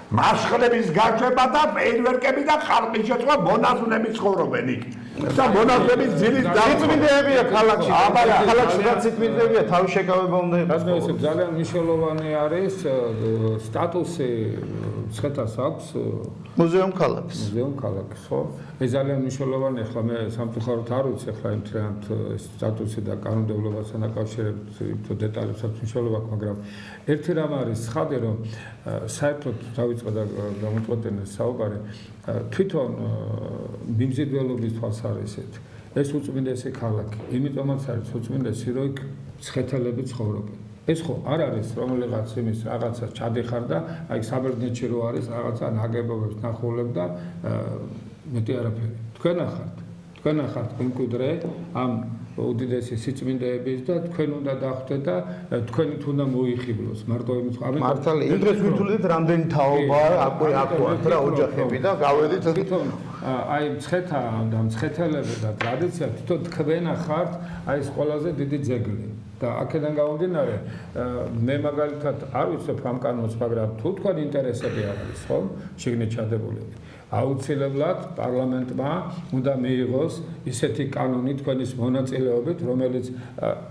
მასხლების გაჩება და ფეერვერკები და ხალხის შეცვლა მონაზვნები ცხოვრობენ იქ და მონაზვნების ძილის დაწმინდებია ქალაქში ქალაქში დაწმინდებია თავის შეკავება უნდა იყოს რადგან ეს ძალიან მნიშვნელოვანი არის სტატუსი ცხეთას აქვს მუზეუმ ქალაქს ხო ეს ძალიან მნიშვნელოვანი ახლა მე სამწუხაროდ არ ვიცი ახლა იმ თრიანთ სტატუსი და კანონმდებლობასთან დაკავშირებით თუ დეტალებსაც მნიშვნელობა აქვს მაგრამ ერთი რამ არის ცხადი რომ საერთოდ დავიწყო და გამოწყვეტინეს საუბარი თვითონ მიმზიდველობის თვალსაზრისით ეს უწმინდესი ქალაქი იმიტომაც არის უწმინდესი რომ იქ ცხეთელები ცხოვრობენ ეს ხო არ არის რომელიღაც იმის რაღაცა ჩადიხარ და აი საბერძნეთში რო არის რაღაცა ნაგებობებს ნახულებ და მეტი არაფერი თქვენ ახართ მკვიდრე ამ უდიდესი სიწმინდეების და თქვენ უნდა დახვდეთ და თქვენით უნდა მოიხიბლოს მარტო იმით მართალი იმ დღეს ვითვლით რამდენი თაობა აკვათ რა ოჯახები და გავედით აი მცხეთა და მცხეთელები და ტრადიცია თვითონ თქვენ ახართ აი ეს ყველაზე დიდი ძეგლი და აქედან გამომდინარე მე მაგალითად არ ვიცნობ ამ კანონს მაგრამ თუ თქვენ ინტერესები არის ხო შეგნით ჩადებულები აუცილებლად პარლამენტმა უნდა მიიღოს ისეთი კანონი თქვენის მონაწილეობით, რომელიც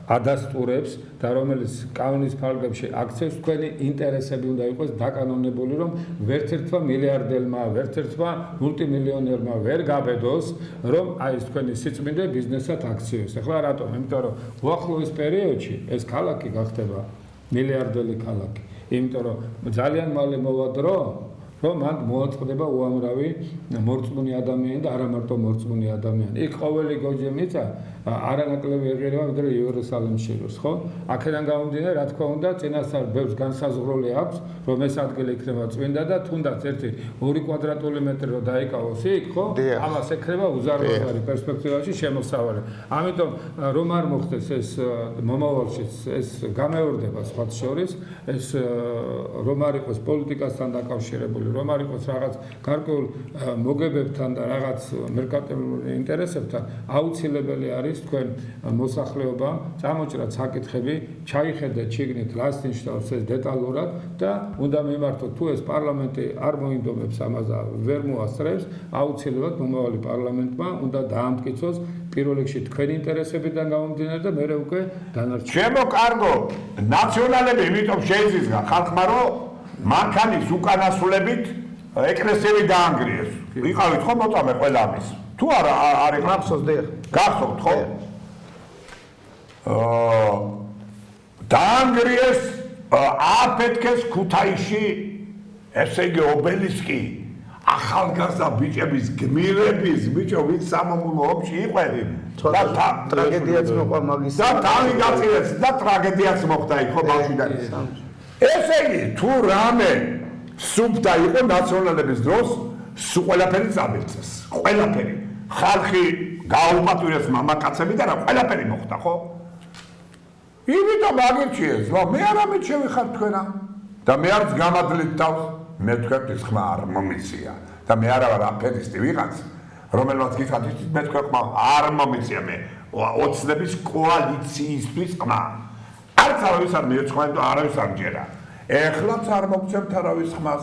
ადასტურებს და რომელიც კანონის ფარგლებში აქცევს თქვენი ინტერესები უნდა იყოს დაკანონებული, რომ ვერცერთმა მილიარდელმა, ვერცერთმა მულტიმილიონერმა ვერ გაბედოს, რომ აი ეს თქვენი სიწმინდე ბიზნესად აქციოს. ახლა რატომ? იმიტომ რომ უახლოეს პერიოდში ეს ქალაქი გახდება მილიარდელი ქალაქი. იმიტომ რომ ძალიან მალე მოვა დრო რომ მან მოაწყდება უამრავი მორწმუნე ადამიანი და არა მარტო მორწმუნე ადამიანი. იქ ყოველი გოჯე მიწა არანაკლები ეღირება ვიდრე იერუსალიმში როს, ხო? აქედან გამომდინარე, რა თქმა უნდა, წინასწარ ბევრს განსაზღვრული აქვს, რომ ეს ადგილი იქნება წმინდა და თუნდაც ერთი 2 კვადრატული მეტრი რო დაიკავოს იქ, ხო? ამას ექნება უზარმაზარი პერსპექტივაში შემოსავალი. ამიტომ რომ არ მოხდეს ეს მომავალში ეს გამეორდება სხვათა შორის, ეს რომ არ იყოს პოლიტიკასთან დაკავშირებული აუცილებელი რომ არ იყოს რაღაც გარკვეულ მოგებებთან და რაღაც მერკანტილურ ინტერესებთან აუცილებელი არის თქვენ მოსახლეობამ წამოჭრათ საკითხები ჩაიხედეთ შიგნით რას ნიშნავს ეს დეტალურად და უნდა მიმართოთ თუ ეს პარლამენტი არ მოინდომებს ამას და ვერ მოასწრებს აუცილებლად მომავალი პარლამენტმა უნდა დაამტკიცოს პირველ რიგში თქვენი ინტერესებიდან გამომდინარე და მერე უკვე დანარჩენი. ჩემო კარგო, ნაციონალები იმიტომ შეიზიზღა ხალხმა რომ მანქანის უკანასულებით ეკლესიები დაანგრიეს. ვიყავით ხო მოწამე ყველა ამის. თუ არა არის მახსოვს დიახ. გახსოვთ ხო? დაანგრიეს აფეთქეს ქუთაისში ესე იგი ობელისკი ახალგაზრდა ბიჭების გმირების ბიჭო ვინც სამომულო ომში იყვნენ და ტრაგედიაც მოყვა მაგის და თავი გაწირეს და ტრაგედიაც მოხდა იქ ხო ბავშვიდან ესე იგი თუ რამე სუფთა იყო ნაციონალების დროს სულ ყველაფერი წამილწეს ყველაფერი ხალხი გააუპატვირეს მამაკაცები და რა ყველაფერი მოხდა ხო იმიტომ აგირჩიეს რომ მე არ ამეჩევიხარ თქვენა და მე არც გამადლით თავს მე თქვენთვის ხმა არ მომიცია და მე არა ვარ აფერისტი ვიღაც რომელმაც გითხრათ იცით მე თქვენ ხმა არ მომიცია მე ოცნების კოალიციისთვის ხმა არც არავის არ მიეცხოვენ და არავის არ ჯერა ეხლაც არ მოგცემთ არავის ხმას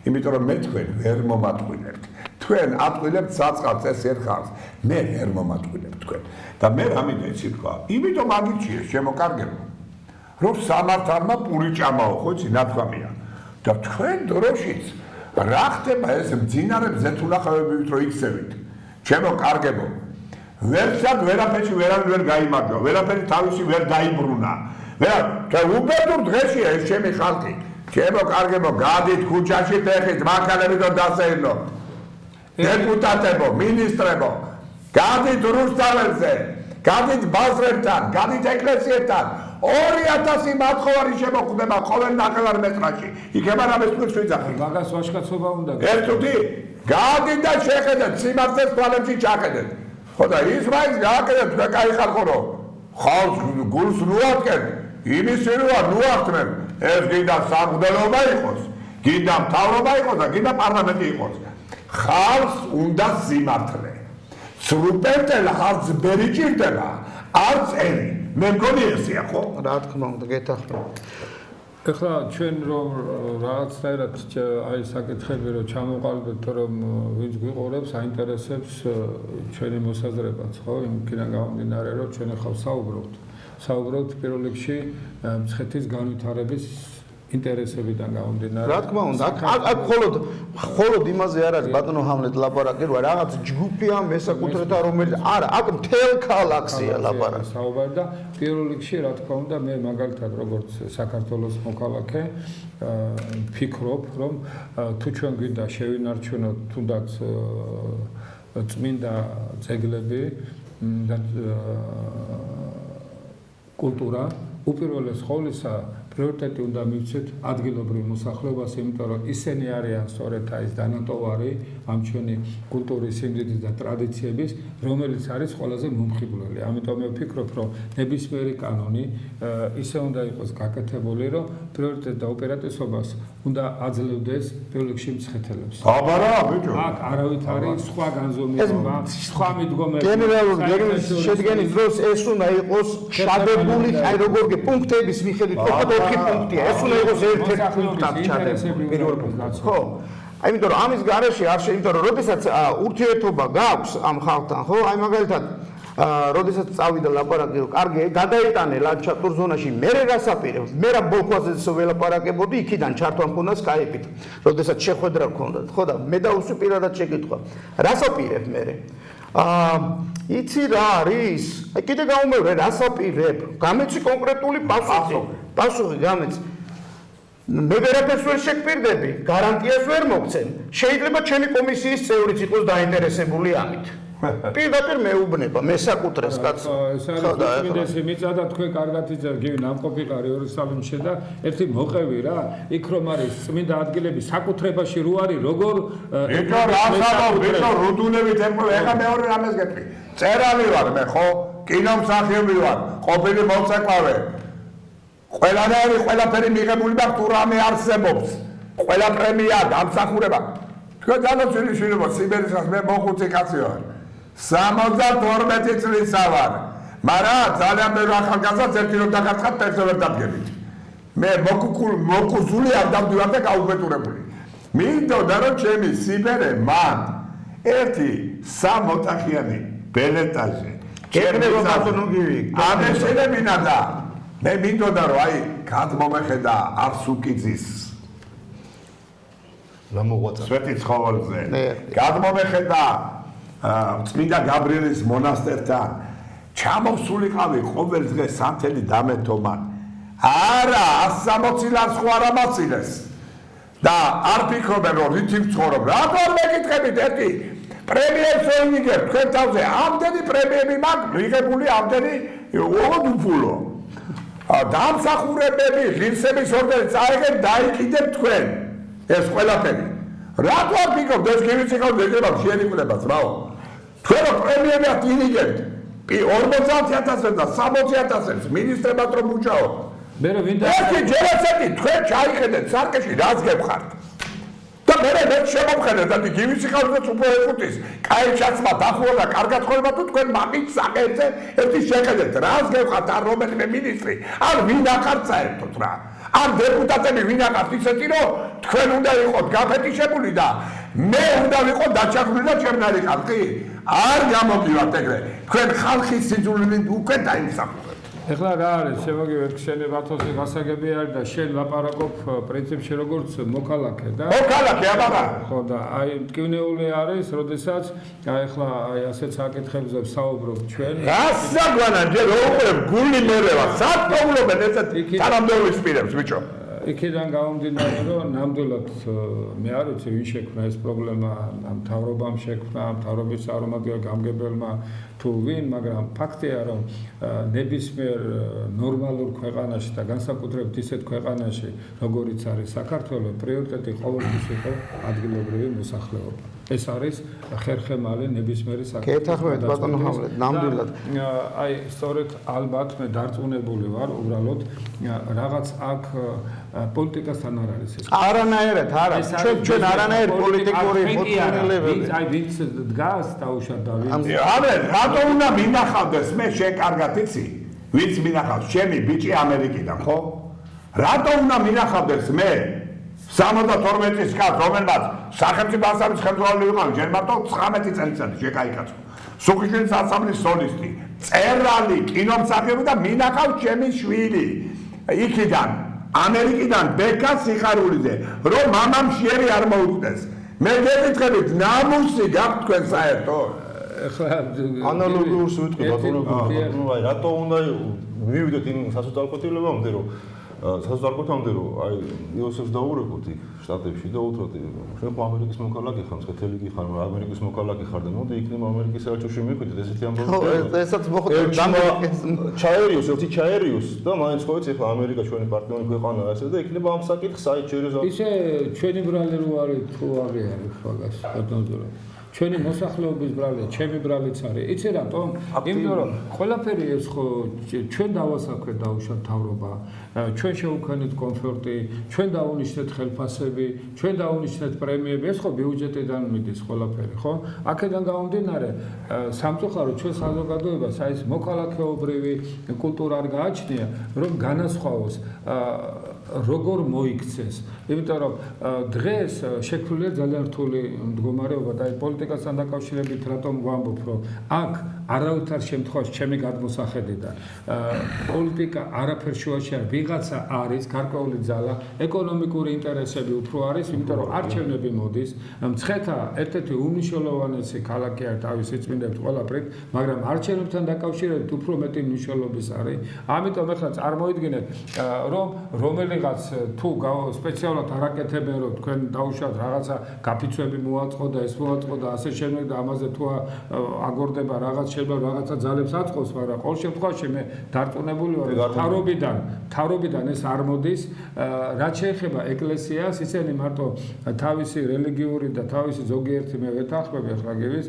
იმიტომ რომ მე თქვენ ვერ მომატყუინებთ თქვენ ატყუილებთ საწყალს ეს ერთხალს მე ვერ მომატყუინებთ თქვენ და მე რამინდა იცი თქვა იმიტომ აგიჩიეს შემოკარგებო რომ სამართალმა პური ჭამაო ხო იცი ნათქვამია და თქვენ დროშიც რა ხდება ეს მძინარებზე თუ ნახავებით რომ იქცევით ჩემო კარგებო ვერცად ვერაფერში ვერავინ ვერ გაიმარჯვა ვერაფერი თავისი ვერ დაიბრუნა და უბედურ დღეშია ეს ჩემი ხალხი ჩემო კარგებო გადით ქუჩაში ფეხით მანქანებით და დასეირნოთ დეპუტატებო მინისტრებო გადით რუსთავებზე გადით ბაზრებთან გადით ეკლესიებთან 2000 მათხოვარი შემოხვდება ყოველ ნახევარ მეტრაში. იქება რამეს თქვენს ვიძახით. მაგას ვაშკაცობა უნდა. ერთუდი გადით და შეხედეთ სიმართლეს თვალებში ჩახედეთ. ხო და ის მაინც გააკეთეთ თქვენ კაი ხალხო ხალხს გულს ნუატკეთ იმის როა ნუახტმენ ეს გინდა სამღვდელობა იყოს გინდა მთავრობა იყოს და გინდა პარლამენტი იყოს ხალხს უნდა სიმართლე სრუპერტელ ხალხს ბერი ჭირდება არც ერი მე მგონი ესეა ხო? რა თქმა უნდა, გეთახმო. ეხლა ჩვენ რომ რაღაცნაირად აი საკითხები რომ ჩამოყალიბებთ რომ ვინც გვიყურებს, აინტერესებს ჩვენი მოსაზრებაც, ხო? იმქიდან გამომდინარე რომ ჩვენ ახლა საუბრობთ პირველ რიგში მცხეთის განვითარების ინტერესებიდან გამომდინარე. რა თქმა უნდა, აქ მხოლოდ იმაზე არ არის ბატონო ჰამლეტ ლაპარაკი, რომ რაღაც ჯგუფია მესაკუთრეთა რომელიც არა, აქ მთელ ქალაქსია ლაპარაკი. საუბარი და პირველ რიგში რა თქმა უნდა მე მაგალითად როგორც საქართველოს მოქალაქე ვფიქრობ, რომ თუ ჩვენ გვინდა შევინარჩუნოთ თუნდაც წმინდა ძეგლები და კულტურა უპირველეს ყოვლისა პრიორიტეტი უნდა მივცეთ ადგილობრივ მოსახლეობას, იმიტომ რომ ისინი არიან სწორედ ის დანატოვარი ამ ჩვენი კულტურის სიმდიდრის და ტრადიციების, რომელიც არის ყველაზე მომხიბვლელი. ამიტომ მე ვფიქრობ, რომ ნებისმიერი კანონი ისე უნდა იყოს გაკეთებული, რომ პრიორიტეტ და უპირატესობას უნდა აძლევდეს პირველ რიგში მცხეთელებს. აბარა, ბიჭო. აქ არავით არის სხვა განზომილება, სხვა მიდგომები. გენერალური შედგენის დროს ეს უნდა იყოს შადებული, აი როგორ პუნქტების მიხედვით, ოთხი პუნქტია. ეს უნდა იყოს ერთ-ერთი პუნქტად ჩადებული პირველ პუნქტად. ხო. აი იმიტომ რომ ამის გარეშე არ შეიძლება, იმიტომ რომ როდესაც ურთიერთობა გაქვს ამ ხალხთან, ხო? აი მაგალითად როდესაც წავიდა ლაპარაკი, რომ კარგი, გადაეტანე ლანდშაფტურ ზონაში, მე რას აპირებ? მე რა ბოლქვაზეც ველაპარაკებოდი, იქიდან ჩართვა მქონდა Skype-ით. როდესაც შეხვედრა მქონდათ, ხო და მე დავუსვი პირადად შეკითხვა. რას აპირებ მე? იცი რა არის? აი კიდე გამომევრე, რას აპირებ? გამეცი კონკრეტული პასუხი გამეცი. მე ვერაფერს ვერ შეგპირდები, გარანტიას ვერ მოგცემ. შეიძლება ჩემი კომისიის წევრიც იყოს დაინტერესებული ამით. პირდაპირ მეუბნება, მესაკუთრეს კაცს. ეს არის მინდესი მიწადა თქვენ კარგად იცით, გივი ნამყოფიყარი იერუსალიმში და ერთი მოყევი რა, იქ რომ არის წმინდა ადგილები საკუთრებაში რო არის, როგორ ეკა რასაბო, რუდუნებით ემყვა, ეხა მეორე რამეს გეტყვი. წერალი ვარ მე ხო? კინომსახიობი ვარ, ყოფილი მოცეკვავე. ყველანაირი ყველაფერი მიღებული მაქვს თუ რამე არსებობს. ყველა პრემია დამსახურება. თქვენ განოცილი შვილებო, სიბერისას მე მოხუცი კაცი ვარ. 72 წლისა ვარ. მაგრამ ძალიან ბევრი ახალგაზრდას ერთი რომ დაგაცხადოთ, ერთს ვერ დადგებით. მე მოკუზული არ დავდივარ და გაუბედურებული. მინდოდა რომ ჩემი სიბერე მან ერთი 3 ოთახიანი ბელეტაჟი გეკრება ბატონო გივი. ამეშენებინა და მე მინდოდა რომ აი გადმომეხედა არსუკიძის ლამოღვაწა სვეტი ცხოველზე გადმომეხედა წმინდა გაბრიელის მონასტერთან ჩამოსულიყავი ყოველ დღე სანთელი დამეთომან არა 160 ლარს ხო არ ამაცილეს და არ ფიქრობენ რომ რითი ვცხოვრობ რატო არ მეკითხებით ერთი პრემიერს ვიგებ თქვენ თავზე ამდენი პრემიები მაქვს მიღებული ამდენი უღოდ უფულო დამსახურებები ღირსების ორდენი წაიღეთ დაიკიდეთ თქვენ ეს ყველაფერი რატო არ ფიქრობთ ეს გივიციყავთ ეგრება შეერიყვებას რაო თქვენ რომ პრემიებად იღებთ 40000 და 60000 მინისტრებად რომ მუჭაო მე რომ ვინდა ერთი ჯერაცეთი თქვენ ჩაიხედეთ სარკეში რაც გებხართ და მე შემომხედეთ და გივიციყავთ უფრო ეხუთის კაიჩაცმა დახურა და კარგად ხოლმე თუ თქვენ მაგით საკეთზე ერთი შეხედეთ რაც გებხართ არ რომელიმე მინისტრი არ ვინ ახართ საერთოდ რა არ დეპუტატები ვინ ახართ ისეთი რომ თქვენ უნდა იყოთ გაფეთიშებული და მე უნდა ვიყო დაჩაგრული და ჩემნარი ხალხი არ გამოგივართ ეგრე თქვენ ხალხის სიძულვილით უკვე დაიმსახურებთ ეხლა რა არის შემოგივეთ შენი ბათოსი გასაგები არის და შენ ლაპარაკობ პრინციპში როგორც მოქალაქე და მოქალაქე აბა ხო და აი მტკივნეული არის როდესაც აი ეხლა აი ასეთ საკითხებზე ვსაუბრობ ჩვენ გასაგვანა ჯერ უყურებ გული მერევა სათქობლობენ ესეთი თანამდებობის პირებს ბიჭო იქიდან გამომდინარე რომ ნამდვილად მე არ ვიცი ვინ შექმნა ეს პრობლემა მთავრობამ შექმნა მთავრობის წარმომადგენელ გამგებელმა თუ ვინ მაგრამ ფაქტია რომ ნებისმიერ ნორმალურ ქვეყანაში და განსაკუთრებით ისეთ ქვეყანაში როგორიც არის საქართველო პრიორიტეტი ყოველთვის იყო ადგილობრივი მოსახლეობა ეს არის ხერხემალი ნებისმიერი საკითხი გეთახმებით ბატონო ჰამლეთ ნამდვილად აი სწორედ ალბათ მე დარწმუნებული ვარ უბრალოდ რაღაც აქ პოლიტიკასთან არ არის ეს არანაირად არა ჩვენ არანაირ პოლიტიკური მოთხოვნილებები აი ვინც დგას დაუშვათ და ვინც ამე რატო უნდა მინახავდეს მე შენ კარგად იცი ვინც მინახავს ჩემი ბიჭი ამერიკიდან ხო რატო უნდა მინახავდეს მე 72 წლის კაცს რომელმაც სახელმწიფო ასამბლეის ხელმძღვანელი იყო ჯერ მარტო 19 წელიწადი შეკაიკაცო სუხიშვილის ასამბლეის სოლისტი წერალი კინომსახიობი და მინახავს ჩემი შვილი იქიდან ამერიკიდან ბეკა სიხარულიძე რომ მამამ შეერი არ მოუწდეს მე გეკითხებით ნამუსი გაქვთ თქვენ საერთოდ ეხლა ანალოგიურს ვიტყვი ბატონო აი რატო უნდა მივიდეთ იმ სასოწარკვეთილებამდე რომ სასოწარკვეთამდე რომ აი იოსებს დაურეკოთ იქ შტატებში და უთხრათ შენ ხო ამერიკის მოქალაქე ხარ მცხეთელი კი ხარ ამერიკის მოქალაქე ხარ და მოდი იქნება ამერიკის საელჩოში მიხვიდეთ ესეთი ამბავი ხო ესაც მოხდა ჩაერიოს ერთი ჩაერიოს და მაინც ხო იცი ხო ამერიკა ჩვენი პარტნიორი ქვეყანაა ესე და იქნება ამ საკითხს საერთოდ ისე ჩვენი ბრალი რო არის თუ აღიარებ მაგას ბატონო ჩვენი მოსახლეობის ბრალია, ჩემი ბრალიც არის. იცი რატომ? იმიტომ რომ ყველაფერი ეს ხო ჩვენ დავასაქმეთ დაუშვათ მთავრობა, ჩვენ შევუქანით კომფორტი, ჩვენ დავუნიშნეთ ხელფასები, ჩვენ დავუნიშნეთ პრემიები, ეს ხო ბიუჯეტიდან მიდის ყველაფერი, ხო? აქედან გამომდინარე, სამწუხაროდ ჩვენ საზოგადოებას აი ეს მოქალაქეობრივი კულტურა არ გააჩნია, რომ განასხვავოს როგორ მოიქცეს. იმიტომ რომ დღეს შექმნილია ძალიან რთული მდგომარეობა და აი პოლიტიკასთან დაკავშირებით რატომ ვამბობ, რომ აქ არავითარ შემთხვევაში ჩემი გადმოსახედიდან პოლიტიკა არაფერ შუაში არ ვიღაცა არის გარკვეული ძალა, ეკონომიკური ინტერესები უფრო არის, იმიტომ რომ არჩევნები მოდის, მცხეთა ერთ-ერთი უმნიშვნელოვანესი ქალაქი არის თავის სიწმინდეებს ყველაფრით, მაგრამ არჩევნებთან დაკავშირებით უფრო მეტი მნიშვნელობის არის. ამიტომ ახლა წარმოიდგინეთ, რომ რომელიღაც თუ სპეციალურად არაკეთებენ, რომ თქვენ დაუშვათ რაღაცა გაფიცვები მოაწყო და ეს მოაწყო და ასე შემდეგ და ამაზე თუ აგორდება რაღაც შეიძლება რაღაცა ძალებს აწყობს, მაგრამ ყოველ შემთხვევაში მე დარწმუნებული ვარ, თავრობიდან ეს არ მოდის. რაც შეეხება ეკლესიას, ისინი მარტო თავისი რელიგიური და თავისი ზოგიერთი მე ვეთანხმები ახლა გივის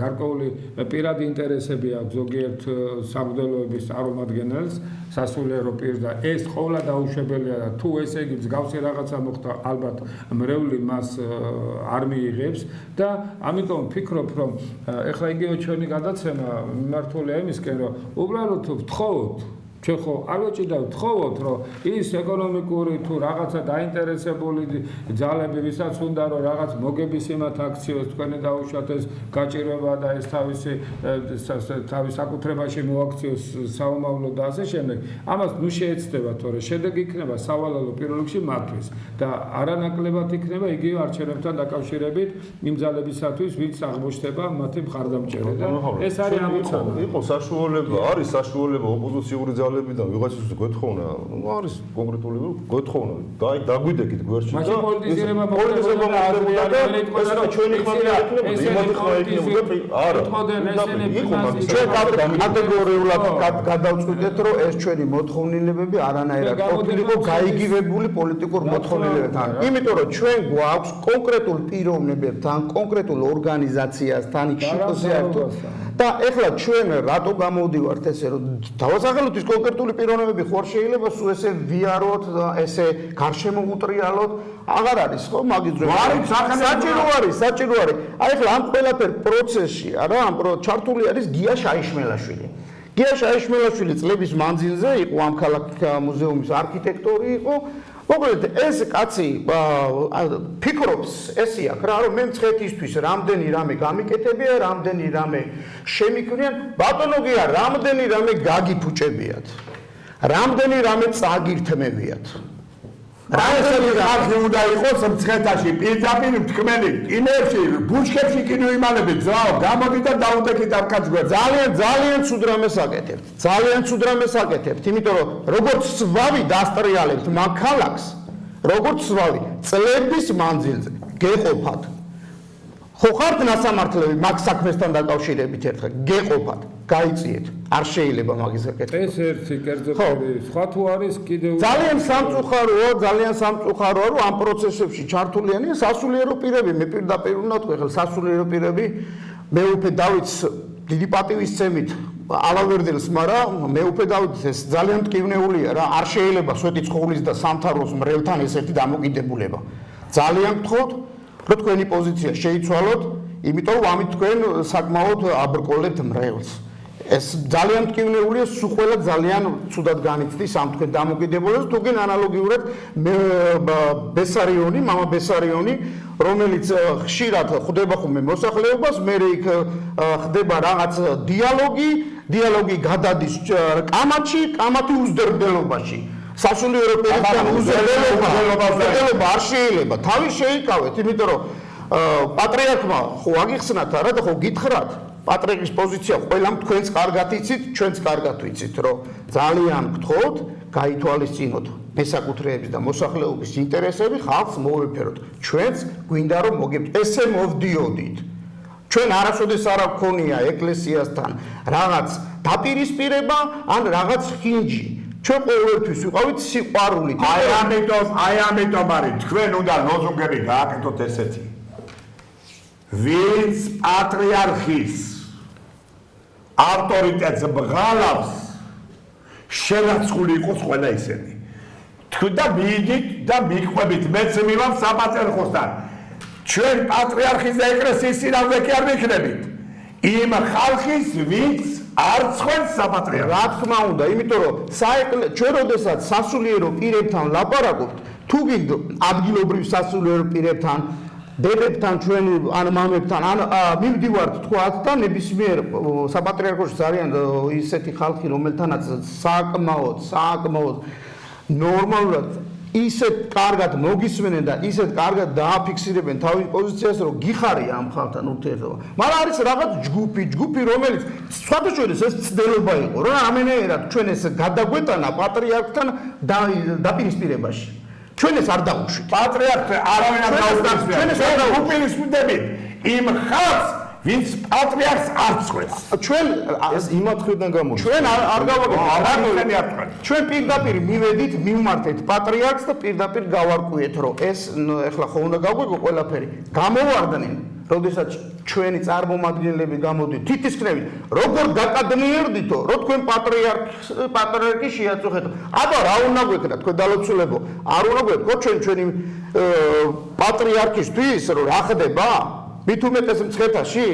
გარკვეული პირადი ინტერესები აქვს ზოგიერთ სამღვდელოების წარმომადგენელს სასულიერო პირს და ეს ყოვლა დაუშვებელია და თუ ესე იგი მსგავსი რაღაცა მოხდა ალბათ მრევლი მას არ მიიღებს და ამიტომ ვფიქრობ რომ ეხლა იგივე ჩვენი გადაცემა მიმართულია იმისკენ რომ უბრალოდ ვთხოვოთ ჩვენ ხო არ ვეჭიდავთ ვთხოვოთ რომ ის ეკონომიკური თუ რაღაცა დაინტერესებული ძალები ვისაც უნდა რომ რაღაც მოგების იმათ აქციოს თქვენი დაუშვათ ეს გაჭირვება და ეს თავის საკუთრებაში მოაქციოს საომავლო და ასე შემდეგ ამას ნუ შეეცდება თორე შედეგი იქნება სავალალო პირველ რიგში მათთვის და არანაკლებად იქნება იგივე არჩევნებთან დაკავშირებით იმ ძალებისათვის ვინც აღმოჩნდება მათი მხარდამჭერი და ეს არის ამოცანა იყო საშუალება არის საშუალება ოპოზიციური ძალებიდან ვიღაცის გვეთხოვნა არის კონკრეტული გვეთხოვნა დაგვიდეკით გვერდში და პოლიტიზირება მოხდებოდა და ეს ჩვენი ხმაურია იქნებოდა იმათი ხმა იქნებოდა არა ჩვენ კატეგორიულად გადავწყვიტეთ რომ ეს ჩვენი მოთხოვნილებები არანაირად ყოფილიყო გაიგივებული პოლიტიკურ მოთხოვნილებებთან იმიტომ რომ ჩვენ გვაქვს კონკრეტულ პიროვნებებთან კონკრეტულ ორგანიზაციასთან და ეხლა ჩვენ რატო გამოვდივართ ესე რომ დავასახელოთ ის კონკრეტული პიროვნებები ხო არ შეიძლება სულ ესე ვიაროთ ესე გარშემო უტრიალოთ აღარ არის ხო მაგის ძრო საჭირო არის აი ეხლა ამ ყველაფერ პროცესში არა ამ ჩართული არის გია შაიშმელაშვილი გია შაიშმელაშვილი წლების მანძილზე იყო ამ ქალაქ მუზეუმის არქიტექტორი იყო მოკლედ ეს კაცი ფიქრობს ესე აქ რა რომ მე მცხეთისთვის რამდენი რამე გამიკეთებია რამდენი რამე შემიქმნიან ბატონო გია რამდენი რამე გაგიფუჭებიათ რამდენი რამე წაგირთმევიათ რაესები ხალხი უნდა იყოს მცხეთაში პირდაპირ მთქმელი იმერში ბუჩქებში კიდე იმალები ძაო გამოდი და დაუტეკით ამ კაცს გვერდს ძალიან ცუდ რამეს აკეთებთ იმიტომ რომ როგორც სვავი დასტრიალებთ მაგ ქალაქს როგორც სვავი წლების მანძილზე გეყოფათ ხო ხართ ნასამართლები მაგ საქმესთან დაკავშირებით ერთხელ გეყოფათ გაიწიეთ არ შეიძლება მაგის აკეთება ეს ერთი კერძები სხვა თუ არის კიდევ ძალიან სამწუხაროა რომ ამ პროცესებში ჩართულიანია სასულიერო პირები მე პირდაპირ უნდა თქვი ხელ სასულიერო პირები მეუფე დავითს დიდი პატივისცემით ალავერდილს მაგრამ მეუფე დავითს ეს ძალიან მტკივნეულია რა არ შეიძლება სვეტი ცხოვლის და სამთავროს მრევლთან ესეთი დამოკიდებულება ძალიან გთხოვთ რომ თქვენი პოზიცია შეიცვალოთ იმიტომ რომ ამით თქვენ საკმაოდ აბრკოლებთ მრევლს ეს ძალიან მტკივნეულია სულ ყველა ძალიან ცუდად განიცდის ამ თქვენ დამოკიდებულებას თუგენ ანალოგიურად ბესარიონი მამა ბესარიონი რომელიც ხშირად ხვდება ხოლმე მოსახლეობას მე იქ ხდება რაღაც დიალოგი გადადის კამათი უზრდელობაში სასულიერო პირებთან უზრდელობა არ შეიძლება თავი შეიკავეთ იმიტომ რომ პატრიარქმა ხო აგიხსნათ არა და ხო გითხრათ პატრიარქის პოზიცია ყველამ თქვენს კარგად იცით, ჩვენც კარგად ვიცით, რომ ძალიან გთხოვთ, გაითვალისწინოთ მესაკუთრეების და მოსახლეობის ინტერესები, ხალხს მოვეფეროთ. ჩვენც გვინდა რომ მოგებთ, ესე მოვდიოდით. ჩვენ არასოდეს არ გქონია ეკლესიასთან რაღაც დაპირისპირება ან რაღაც ხინჯი. ჩვენ ყოველთვის ვიყავით სიყვარულით. აი ამიტომ არის თქვენ უნდა ლოზუნგები გააკეთოთ ესეთი. ვინც პატრიარქის ავტორიტეტს ბღალავს შენაცხული იყოს ყველა ისინი. თქვენ და მიიდით და მიყვებით მეც მივალ საპატრიარქოსთან. ჩვენ პატრიარქის და ეკლესიის წინააღმდეგ კი არ ვიქნებით. იმ ხალხის ვინც არ ცხენს საპატრიარქოს. რა თქმა უნდა, იმიტომ რომ ჩვენ როდესაც სასულიერო პირებთან ლაპარაკობთ, თუ გინდ ადგილობრივ სასულიერო პირებთან დებებთან ჩვენ ან მამებთან ან მივდივართ თქვათ და ნებისმიერ საპატრიარქოში ძალიან ისეთი ხალხი რომელთანაც საკმაოდ ნორმალურად ისეთ კარგად მოგისმენენ და ისეთ კარგად დააფიქსირებენ თავის პოზიციას რომ გიხარია ამ ხალხთან ურთიერთობა. მაგრამ არის რაღაც ჯგუფი რომელიც სხვადასხვა ეს ცდელობა იყო რა ამენერად ჩვენ ეს გადაგვეტანა პატრიარქთან დაპირისპირებაში. ჩვენ ეს არ დაუშვით. პატრიარქს არავინ არ დაუშვით. ჩვენ ეს არ დაუპირისპირდებით. იმ ხალხს ვინც პატრიარქს არ წვეს. ჩვენ ეს იმათ ხრიდან გამოდის. ჩვენ არ არ ჩვენ პირდაპირ მივედით, მივმართეთ პატრიარქს და პირდაპირ გავარკვიეთ, რომ ეს ეხლა ხო უნდა გავგვიგო ყველაფერი. გამოვარდნენ, როდესაც ჩვენი წარმომადგენლები გამოდით თითქმის როგორ დაკადნიერდითო, რომ თქვენ პატრიარქი შეაწუხეთო. აბა რა უნდა გვეკრა თქვენ დალოცულებო? არ უნდა გვეკრო ჩვენი პატრიარქისთვის რომ რა ხდება? მით უმეტეს მცხეთაში?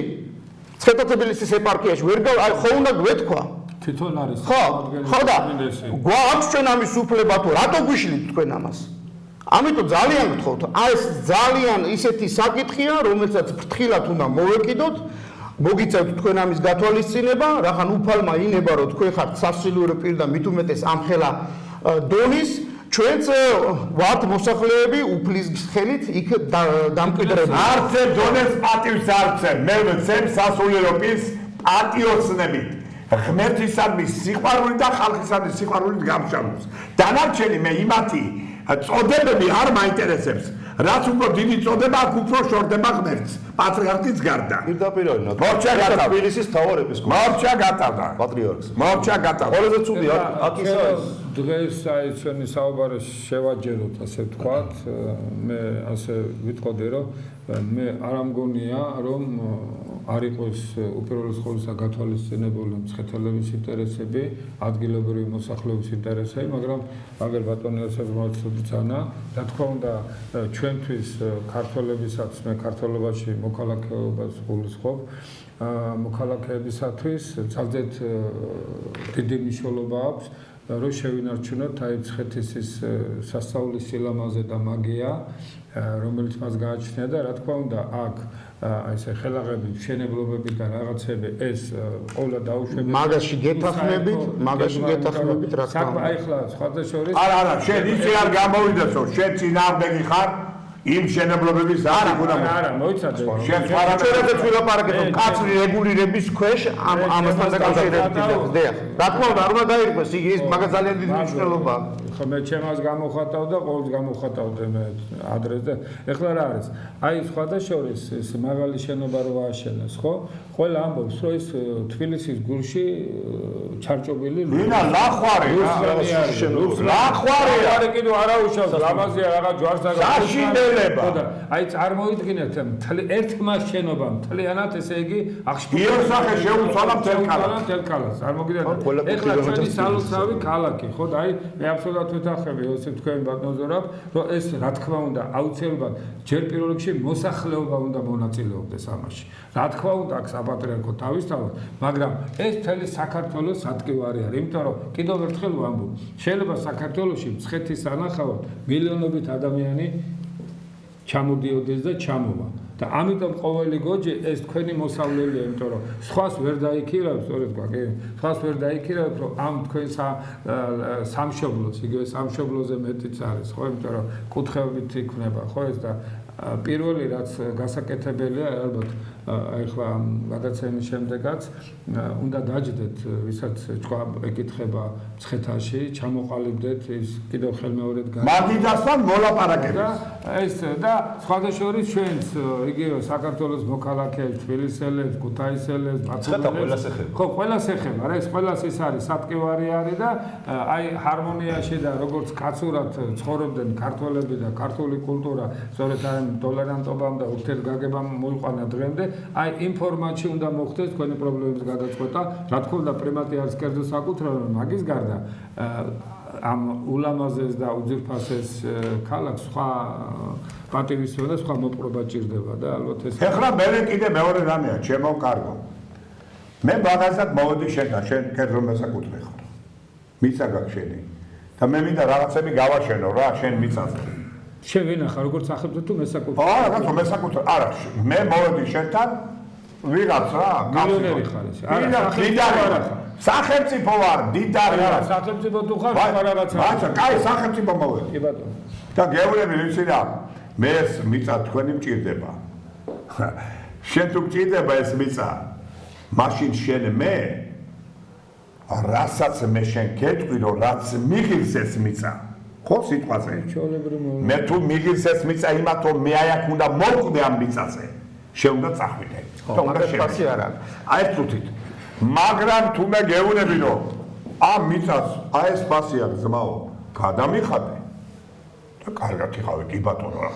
მცხეთა თბილისის ეპარქიაში ვერ ხო უნდა გვეთქვა? თვითონ არის ხო და გვაქვს ჩვენ ამის უფლება თუ რატო გვიშლით თქვენ ამას? ამიტომ ძალიან გთხოვთ, ეს ძალიან ისეთი საკითხია, რომელსაც ფრთხილად უნდა მოვეკიდოთ, მოგიწევთ თქვენ ამის გათვალისწინება, რახან უფალმა ინება, რომ თქვენ ხართ სასულიერო პირი და მით უმეტეს ამხელა დონის, ჩვენც ვართ მოსახლეები უფლის ხელით იქ დამკვიდრებული. არც დონეს პატივს არცე, მე ვცემ სასულიერო პირს პატიოსნებით. ღმერთისადმი სიყვარული და ხალხისადმი სიყვარულით გამშვალოს. დანარჩენი მე იმათი წოდებები არ მაინტერესებს. რაც უფრო დიდი წოდება, აქ უფრო შორდება ღმერთს. პატრიარქის გარდა. პირდაპირ არის. მორჩა გატავა. თბილისის მთავარ ეპისკოპოსი. მორჩა გატავა. პატრიარქს. მორჩა გატავა. ყველაზე ცუდი აქ ისა ის დღეს აი ჩვენი საუბარი შევაჯეროთ, ასე ვთქვათ, მე ასე ვიტყოდი, რომ მე არ ამგონია, რომ არ იყოს უპირველეს ყოვლისა გათვალისწინებული მცხეთელების ინტერესები, ადგილობრივი მოსახლეობის ინტერესები, მაგრამ აგერ ბატონი ასებრმაცოდიცანა, რა თქმა უნდა, ჩვენთვის ქართველებისაც მე ქართველობაში მოქალაქეობას გულისხმობ, მოქალაქეებისათვის ძალზედ დიდი მნიშვნელობა აქვს, რომ შევინარჩუნოთ აი მცხეთის ის სასწაულის სილამაზე და მაგია, რომელიც მას გააჩნია და რა თქმა უნდა, აქ ესე ხელაღები, მშენებლობები და რაღაცები ეს ყოვლა დაუშვებელია. მაგაში გეთახმებით, რა თქმა უნდა. აი ხლა სხვადასხვა არა, შენ ისე არ გამოვიდას, რომ შენ წინააღმდეგი ხარ იმ მშენებლობების არა, მოიცადე. შენ ჩვენადაც ვილაპარაკეთ, რომ კაცრი რეგულირების ქვეშ ამასთან დაკავშირებით დიახ. რა თქმა უნდა, არ უნდა დაირქვეს, იგი ის მაგას ძალიან დიდი მნიშვნელობა აქვს. ხო მე ჩემას გამოხატავ და ყოველს გამოხატავდი მე ადრეს და ეხლა რა არის? აი სხვადასხვის ეს მაღალი შენობა რო ააშენეს, ხო? ყველა ამბობს, რომ ეს თბილისის გულში ჩარჭობილი ვინა ლახვარი ლახვარი კიდევ არა უშავს ლამაზია რაღაც ჯვარსაგან საშინელება. ხო და აი წარმოიდგინეთ ერთმა შენობამ მთლიანად ესე იგი აღშფოთებული იერსახე შეუცვალა მთელ ქალაქს არ მოგიდათ ეხლა ჩვენი სალოცავი ქალაქი ხო და აი მე აბსოლუტურად ვეთანხმები იოსებ თქვენ ბატონ ზურაბ რომ ეს რა თქმა უნდა აუცილებლად ჯერ პირველ რიგში მოსახლეობა უნდა მონაწილეობდეს ამაში რა თქმა უნდა აქ საპატრიარქო თავისთავად მაგრამ ეს მთელი საქართველოს სატკივარი არის იმიტომ რომ კიდევ ერთხელ ვამბობ შეიძლება საქართველოში მცხეთის სანახავად მილიონობით ადამიანი ჩამოდიოდეს და ჩამოვა და ამიტომ ყოველი გოჯი ეს თქვენი მოსავლელია, იმიტომ რომ სხვას ვერ დაიქირავებს, სწორედ გვაგი, სხვას ვერ დაიქირავებს, რომ ამ თქვენ სამშობლოს, იგივე სამშობლოზე მეტიც არის, ხო, იმიტომ რომ კუთხეობით იქნება, ხო, ეს და პირველი რაც გასაკეთებელია, ალბათ ეხლა გადაცემის შემდეგაც უნდა დაჯდეთ, ვისაც თქვა ეკითხება მცხეთაში, ჩამოყალიბდეთ ის კიდევ ხელმეორედ მაგიდასთან მოლაპარაკებს. ეს და სხვადასხვა ჩვენს იგივე საქართველოს მოქალაქეებს, თბილისელებს, ქუთაისელებს, ბათუმელებს, ხო, ყველას ეხება, რა ეს ყველას ის არის, სატკივარი არის და აი ჰარმონიაში და როგორც კაცურად ცხოვრობდნენ ქართველები და ქართული კულტურა, სწორედ აი ტოლერანტობამ და ურთიერთგაგებამ მოიყვანა დღემდე, აი იმ ფორმატში უნდა მოხდეს თქვენი პრობლემების გადაწყვეტა, რა თქმა უნდა პრიმატი არის კერძო საკუთრება, მაგის გარდა ამ ულამაზეს და უძირფასეს ქალაქს სხვა პატივისცემა და სხვა მოპყრობა ჭირდება და ალბათ ეს ეხლა მე კიდე მეორე რამეა, ჩემო კარგო. მე მაგაზად მოვედი შენთან, შენ კერძო მესაკუთრე ხარ. მიწა გაქვს შენი. და მე მინდა რაღაცები გავაშენო რა, შენ მიწაზე. შენ ვინახარ, როგორც სახელმწიფო თუ მესაკუთრე? რაღაცა მესაკუთრე. არა, მე მოვედი შენთან ვიღაც რა, მილიონერი ხარ ეს. არა, დიდარი არა. სახელმწიფო ვარ, დიდარი არა, სახელმწიფო თუ ხარ, რაღაცა. რაღაცა, კაი, სახელმწიფო მოვედი. კი ბატონო. და გეუბნები ვიცი რა, მე ეს მიწა თქვენი მჭირდება. შენ თუ მჭირდება ეს მიწა, მაშინ შენ მე რასაც მე შენ გეტყვი, რომ რაც მიღირს ეს მიწა. ხო სიტყვაზე? მე თუ მიღირს ეს მიწა იმათ რომ მე აი აქ უნდა მოვკვდე ამ მიწაზე. შეუნდა წახვიდე. მაგას ფასი არ აქვს. აი ეს თუთით. მაგრამ თუ მე გეუბნები რომ ამ მიწას აი ეს ფასი აქვს ძმაო, გადამიხადე. და კარგად იხავე კი ბატონო რა.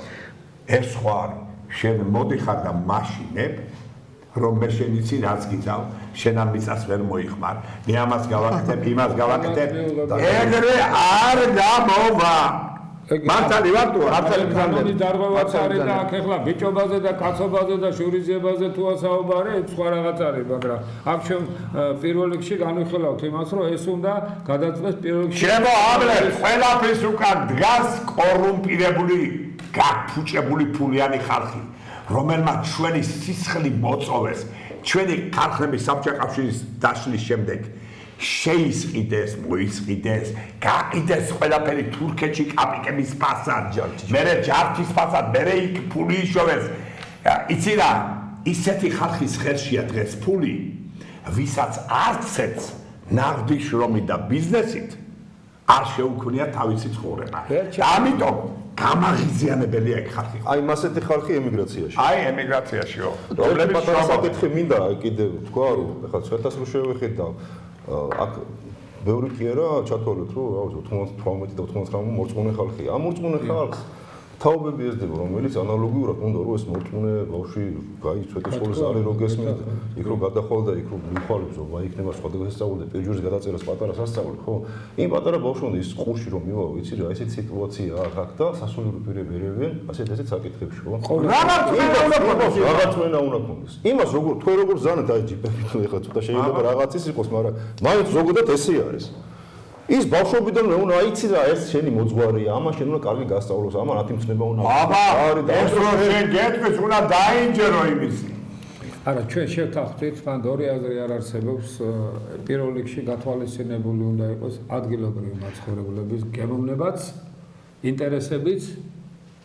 ეს სხვა არის. შენ მოდიხარ და მაშინებ რომ მე შენ იცი რაც გიძავ, შენ ამ მიწას ვერ მოიხმარ. მე ამას გავაკეთებ, იმას გავაკეთებ. ეგრე არ გამოვა. მართალი ვარ თუ კანონის დარღვევაც არის და აქ ახლა ბიჭობაზე და კაცობაზე და შურიზებაზე თუ ასაუბარი, სხვა რაღაც არის, მაგრამ აქ ჩვენ პირველ რიგში განვიხილავთ იმას, რომ ეს უნდა გადაწყვეტს პირველ რიგში. შემოავლეთ, ყველაფრის უკან დგას კორუმპირებული, გაფუჭებული ფულიანი ხალხი, რომელმაც ჩვენი სისხლი მოწოვეს, ჩვენი ქარხნების საბჭოთა კავშირის დაშლის შემდეგ შეისყიდეს, მოისყიდეს, გაყიდეს ყველაფერი თურქეთში კაპიკების ფასად, მერე ჯარჯის ფასად, მერე იქ ფული იშოვეს. იცი რა, ისეთი ხალხის ხელშია დღეს ფული, ვისაც არცეც ნაღდი შრომით და ბიზნესით არ შეუქმნია თავისი ცხოვრება. ამიტომ გამაღიზიანებელია ეგ ხალხი. აი მასეთი ხალხი ემიგრაციაში. აი ემიგრაციაშიო. რომლები პატარა საკითხი მინდა კიდევ თქვა რომ ეხლა ცოტას რო შევეხეთ და აქ ბევრი კი არა ჩათვალეთ რომ 98 და 99 მორწმუნე ხალხია. ამ მორწმუნე ხალხს თაობები ესდება, რომელიც ანალოგიურად უნდა რომ ეს მორწმუნე ბავშვი გაიცვეთეს სკოლის არი რო გესმის, იქ რო გადახვალ და იქ რო მიხვალებს რომ აი იქნება სხვადასხვა სასწავლებელი, პეჯურის გადაწერას პატარა სასწავლებელი, ხო? იმ პატარა ბავშვი ის ყურში რომ მივა, ვიცი რა, ესეთი სიტუაცია აქ და სასულიერო პირები ერევენ, ასეთ საკითხებში, ხო? რაღაც მენა უნდა ქონდეს. იმას როგორ თქვენ როგორ ზანეთ აი ჯიპები თუ ეხლა ცოტა შეიძლება რაღაცის იყოს, მაგრამ მაინც ზოგადად ესე არის. ის ბავშვობიდან მე უნდა აიცი რა ეს შენი მოძღვარია, ამას შენ უნდა კარგი გასწავლოს, ამან ათიმცნება უნდა არის და ეს რო შენ გეტყვის უნდა დაინჯერო იმისი. არა, ჩვენ შევთანხმდით, მან ორი აზრი არ არსებობს, პირველ რიგში გათვალისწინებული უნდა იყოს ადგილობრივი მაცხოვრებლების გემოვნებაც, ინტერესებიც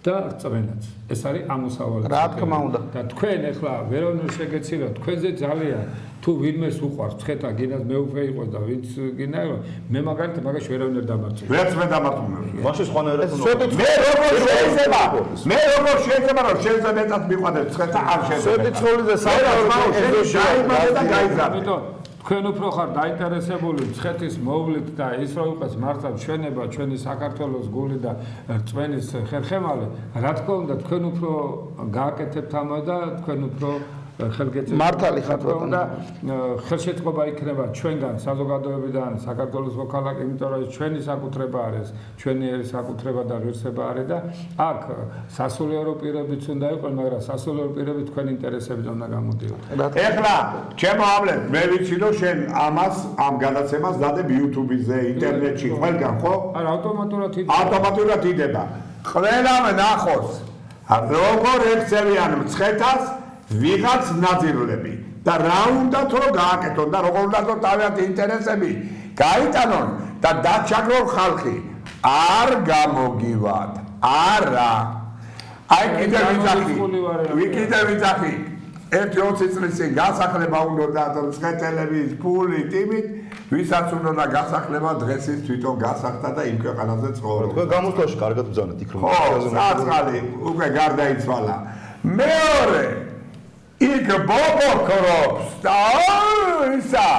და რწმენაც. ეს არის ამოსავალი. რა თქმა უნდა. და თქვენ ახლა ვერავინ შეგეცილოთ, თქვენზე ძალიან თუ ვინმეს უყვარს, ცხეთა გინდათ მეუფე იყოს და ვინც გინდა, მე მაგალითად მაგაში ვერავინ არ დამარცხებს. ვერც მე დამარცხუნებს. მაშინ სხვანაირად მე როგორ შეიძლება? მე როგორ შეიძლება რომ შენზე მეტად მიყვანებს ცხეთა არ შეიძლება. სვეტიცხოვლის და საერთოდ დაიმალე და გაიზარდე. ამიტომ თქვენ უფრო ხარ დაინტერესებული ცხეთის მოვლით და ის რომ იყოს მართლა ჩვენება, ჩვენი საქართველოს გული და რწმენის ხერხემალი, რა თქმა უნდა თქვენ უფრო გააკეთებთ ამას და თქვენ უფრო ხელგეწევით მართალი ხართ და ხელშეწყობა იქნება ჩვენგან საზოგადოებიდან საქართველოს მოქალაქე, იმიტომ რომ ეს ჩვენი საკუთრება არის, ჩვენი საკუთრება და ღირსება არის და აქ სასულიერო პირებიც უნდა იყოს, მაგრამ სასულიერო პირები თქვენ ინტერესებიდან უნდა გამოდიოთ. ეხლა ჩემო ავლეთ, მე ვიცი რომ შენ ამას ამ გადაცემას დადებ YouTube-ზე, ინტერნეტში, ყველგან, ხო? არა, ავტომატურად იდება. ყველამ ნახოს, როგორ ექცევიან მცხეთას ვიღაც ნაძირლები და რა უნდათ რომ გააკეთონ და როგორ უნდათ რომ თავიანთი ინტერესები გაიტანონ და დაჩაგრონ ხალხი არ გამოგივათ არა აი კიდევ ვიძახი 1-20 წლის წინ გასახლება უნდა და მცხეთელების ფული ტიმით ვისაც უნდა გასახლება დღეს ის თვითონ გასახდა და იმ ქვეყანაზე ცხოვრობს თქვენ გამოსვლაში კარგად ბრძანეთ იქ რომ საწყალი უკვე გარდაიცვალა მეორე იქ ბობო ქრობს და ისა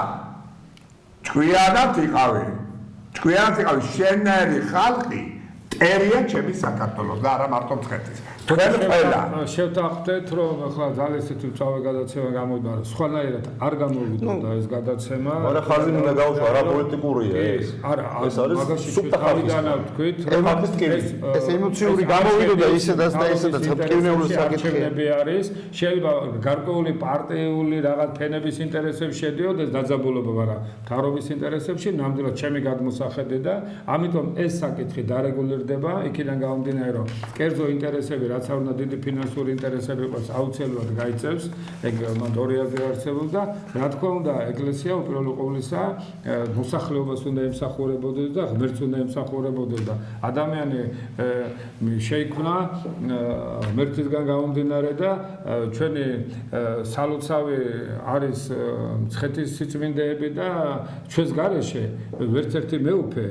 ჭკვიანად იყავი შენერი ხალხი ტერია ჩემი საქართველოს და არა მარტო მცხეთის თქვენ ყველა შევთანხმდეთ რომ ახლა ძალიან ისეთი მწვავე გადაცემა გამოვიდა მაგრამ სხვანაირად არ გამოვიდა ეს გადაცემა არა ხაზი მინდა გავუშვა რა პოლიტიკურია ეს არა ეს არის მაგაში თავიდანავ თქვით ეს ემოციური გამოვიდა და ისედაც და ისედაც ტკივნეული საკითხები არის შეიძლება გარკვეული პარტიული რაღაც ფენების ინტერესებში შედიოდეს დაძაბულობა მაგრამ მთავრობის ინტერესებში ნამდვილად ჩემი გადმოსახედი და ამიტომ ეს საკითხი დარეგულირდება იქიდან გამომდინარე რომ კერძო ინტერესები რაც არ უნდა დიდი ფინანსური ინტერესები იყოს აუცილებლად გაიწევს ეგ მან ორი აზრი არსებობს და რა თქმა უნდა ეკლესია უპირველე ყოვლისა მოსახლეობას უნდა ემსახურებოდეს და ღმერთს უნდა ემსახურებოდეს და ადამიანი შეიქმნა ღმერთისგან გამომდინარე და ჩვენი სალოცავი არის მცხეთის სიწმინდეები და ჩვენს გარეშე ვერც ერთი მეუფე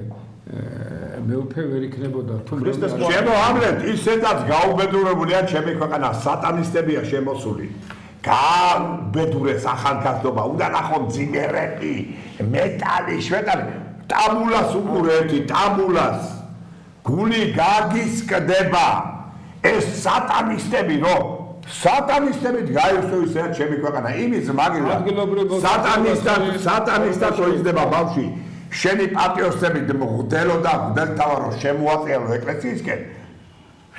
ვერ იქნებოდა შემო ამლეთ ისედაც გაუბედურებულია ჩემი ქვეყანა სატანისტებია შემოსული გაუბედურეს ახალგაზრდობა, უნდა ნახო მძიმერები, მეტალი, შვეტალი, ტამულას უყურე ერთი, ტამულას. გული გაგისკდება. ეს სატანისტები რო სატანისტებით გაიხსოვს ერთ ჩემი ქვეყანა იმის მაგილა სატანისტად როიზდება ბავშვი შენი პატრიოტები მღვდელო და მღვდელთავარო შემოაწიალო ეკლესიისკენ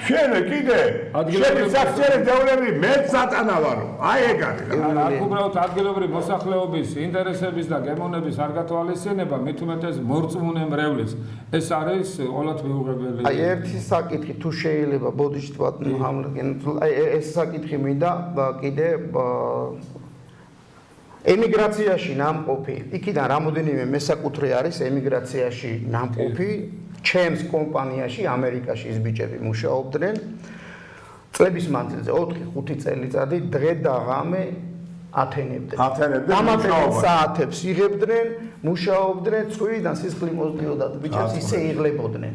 შენ კიდე შენი საქციელი დევნები მე სატანა ვარო აი ეგ არის აქ უბრალოდ ადგილობრივი მოსახლეობის ინტერესების და გემოვნების არ გათვალისწინება მით უმეტეს მორწმუნე მრევლის ეს არის ყოველთ მიუღებელი აი ერთი საკითხი თუ შეიძლება ბოდიში თქვა აი ეს საკითხი მინდა კიდე ემიგრაციაში ნამყოფი იქიდან რამოდენიმე მესაკუთრე არის ემიგრაციაში ნამყოფი ჩემს კომპანიაში ამერიკაში ის ბიჭები მუშაობდნენ წლების მანძილზე 4-5 წელიწადი დღე და ღამე ათენებდნენ ამათებს საათებს იღებდნენ მუშაობდნენ წვირიდან სისხლი მოძლიოდათ ბიჭებს ისე იღლებოდნენ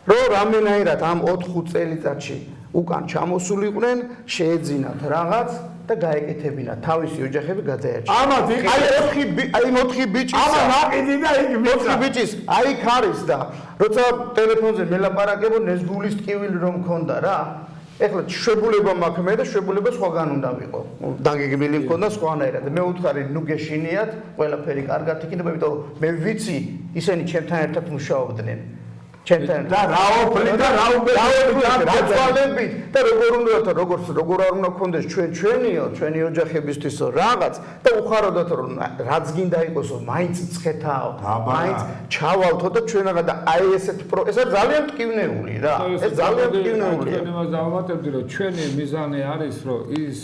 რომ რამენაირად ამ 4-5 წელიწადში უკან ჩამოსულიყვნენ შეეძინათ რაღაც და გაეკეთებინათ თავისი ოჯახები გადაერჩინათ. ამათ აი 4 ბიჭის ამა ნაყიდი და იგი 4 ბიჭის აი ხარის და როცა ტელეფონზე მელაპარაკებოდნენ ეს გულის ტკივილი რომ მქონდა რა. ეხლა შვებულება მაქვს მე და შვებულება სხვაგან უნდა ვიყო. დაგეგმილი მქონდა სხვანაირად. მე ვუთხარი ნუ გეშინიათ, ყველაფერი კარგად იქნება, იმიტომ რომ მე ვიცი ისინი ჩემთან ერთად მუშაობდნენ. ჩემთან და რაოფლი და რაუბედით და როგორ უნდა როგორ არ უნდა გქონდეს ჩვენი ოჯახებისთვის რაღაც და უხაროდათ რომ რაც გინდა იყოსო მაინც ცხეთაო მაინც ჩავალთო და ჩვენაღა და აი ესეთ ეს ძალიან მტკივნეული რა ეს ძალიან მტკივნეულია ჩვენ იმას დავამატებდი რომ ჩვენი მიზანი არის რომ ის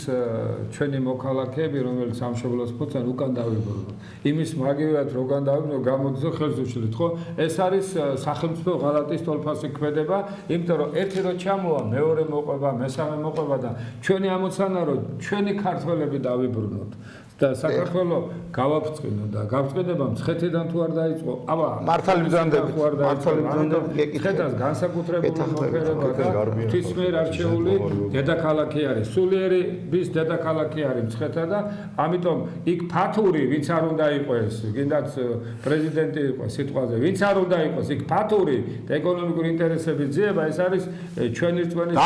ჩვენი მოქალაქეები რომელიც სამშობლოს ფოცან უკან დავიბრუნოთ იმის მაგივრად როგან დავიბრუნოთ გამოდის რომ ხელს უშლით ხო ეს არის სახელმწიფო ღალატის თოლფასი ქმედება, იმიტომ რომ ერთი რო ჩამოვა, მეორე მოყვება, მესამე მოყვება და ჩვენი ამოცანა რომ ჩვენი ქართველები დავიბრუნოთ და საქართველოს გავაფრთხილოთ და გავწყვეტება მცხეთიდან თუ არ დაიწყო, აბა მართალი ბრძანდებით მცხეთას განსაკუთრებული მოფერება და ღვთისმიერ არჩეული დედაქალაქი არის, სულიერების დედაქალაქი არის მცხეთა და ამიტომ იქ ფათური ვინც არ უნდა იყოს, გინდათ პრეზიდენტი იყოს სიტყვაზე, ვინც არ უნდა იყოს იქ ფათური და ეკონომიკური ინტერესების ძიება ეს არის ჩვენი რწმენის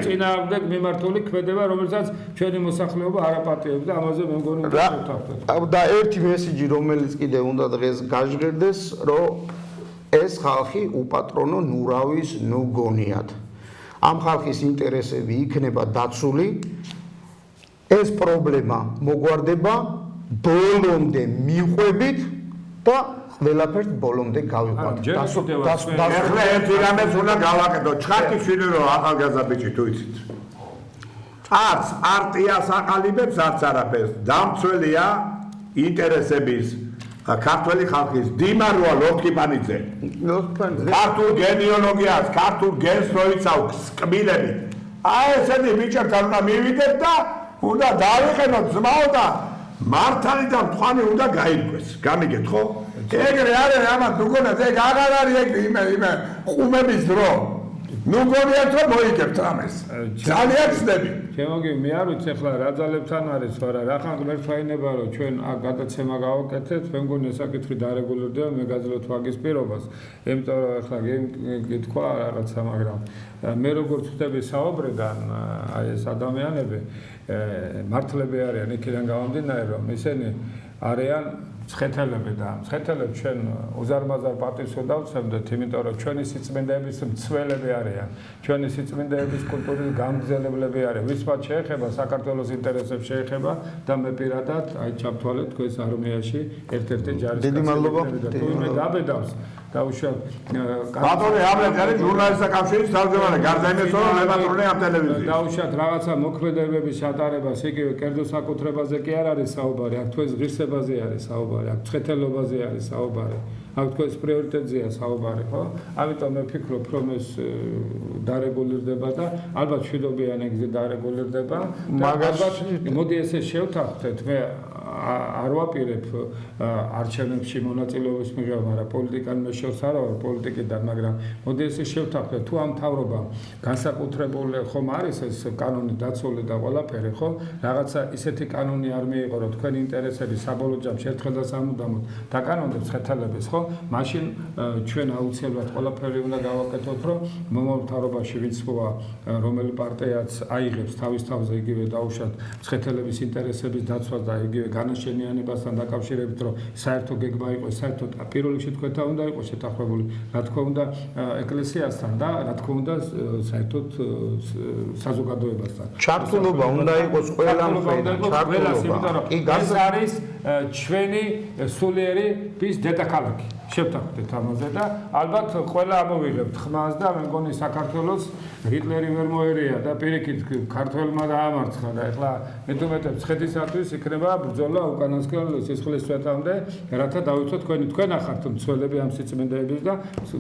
წინააღმდეგ მიმართული ქმედება, რომელსაც ჩვენი მოსახლეობა არ აპატიებს და ამაზე მე მგონი და ერთი მესიჯი რომელიც კიდე უნდა დღეს გაჟღერდეს რომ ეს ხალხი უპატრონო ნურავის ნუ გონიათ ამ ხალხის ინტერესები იქნება დაცული ეს პრობლემა მოგვარდება ბოლომდე მიყვებით და ყველაფერს ბოლომდე გავიყვანთ ეხლა ერთი რამეს უნდა გავაკეთო ჩხარტიშვილი რომ ახალგაზრდა ბიჭი თუ იცით არც პარტიას აყალიბებს არც არაფერს დამცველია ინტერესების ქართველი ხალხის დიმაროა ლორთქიფანიძე ქართულ გენეალოგიას ქართულ გენს როიცავს კბილები აი ესეთი ბიჭებთან უნდა მივიდეთ და უნდა დავიყენოთ ძმაო და მართალი და მწვანე უნდა გაირკვეს გამიგეთ ხო ეგრე არის ამათ უგონათ ეგ აღარ არის ეგ იმე ყუმების დრო ნუ გონიათ რომ მოიგებთ ამას ძალიან ცდები შემოგი მე არ ვიცი ახლა რა ძალებთან არის ვარა რა ხან ღმერთვაინება რომ ჩვენ აქ გადაცემა გავაკეთეთ მე მგონი ეს საკითხი დარეგულირდება მე გაძლევთ ვაგის პირობას იმიტომ რომ ახლა გითქვა რაღაცა მაგრამ მე როგორც ვხვდები საუბრიდან აი ეს ადამიანები მართლები არიან იქიდან გამომდინარე რომ ისინი არიან მცხეთელები და მცხეთელებს ჩვენ უზარმაზარ პატივს ვდავცემდეთ, იმიტომ რომ ჩვენი სიწმინდეების მცველები არიან, ჩვენი სიწმინდეების კულტურის გამგზელებლები არიან. ვისმაც შეეხება საქართველოს ინტერესებს შეეხება და მე პირადად აი ჩავთვალეთ თქვენს არმიაში ერთ-ერთი ჯარისკაცი. დიდი მადლობა. თუ მე გაბედავს დაუშვათ ბატონი ამერიკელი ჟურნალისტთა კავშირის თავმჯდომარე გარდა იმისა რომ მე პატრონი ამ ტელევიზიის დაუშვათ რაღაცა მოქმედებების ჩატარებას იგივე კერძო საკუთრებაზე კი არ არის საუბარი აქ თქვენს ღირსებაზე არის საუბარი აქ მცხეთელობაზე არის საუბარი აქ თქვენს პრიორიტეტზეა საუბარი ხო ამიტომ მე ვფიქრობ რომ ეს დარეგულირდება და ალბათ შვიდობიანი გზით დარეგულირდება და ალბათ მოდი ესე შევთანხმდეთ მე არ ვაპირებ არჩევნებში მონაწილეობის მიღება, მაგრამ პოლიტიკան მე შორს არა ვარ პოლიტიკიდან, მაგრამ მოდი ესე შევთანხმდეთ, თუ ამ მთავრობამ განსაკუთრებული ხომ არის ეს კანონი დაცული და ყველაფერი, ხო? რაღაცა ისეთი კანონი არ მიიღო, რომ თქვენი ინტერესები საბოლოო ჯამში ერთხელ და სამუდამოდ დაკანონდებს ხელთელებს, ხო? მაშინ ჩვენ აუცილებლად ყველაფერი უნდა გავაკეთოთ, რომ მომავალ მთავრობაში ვინც მოვა, რომელი პარტიაც აიღებს თავის თავზე იგივე დაუშვათ ხელთელების ინტერესების დაცვას და იგივე განაშენიანებასთან დაკავშირებით, რომ საერთო გეგმა იყოს, საერთოდ პირველ რიგში თქვენთან უნდა იყოს შეთანხმებული, რა თქმა უნდა, ეკლესიასთან და რა თქმა უნდა, საერთოდ საზოგადოებასთან. ჩართულობა უნდა იყოს ყველა მხრიდან, ჩართულობა. ეს არის ჩვენი სულიერი ის დედაქალაქი. შევთანხმდეთ ამაზე და ალბათ ყველა ამოვიღებთ ხმას და მე მგონი საქართველოს ჰიტლერი ვერ მოერია და პირიქით ქართველმა დაამარცხა და ეხლა მეტუმეტებს ხედისათვის იქნება ბრძოლა უკანასკნელ სისხლის სვეტამდე, რათა დავიცოთ თქვენ ახართ მცველები ამ სიწმინდეების და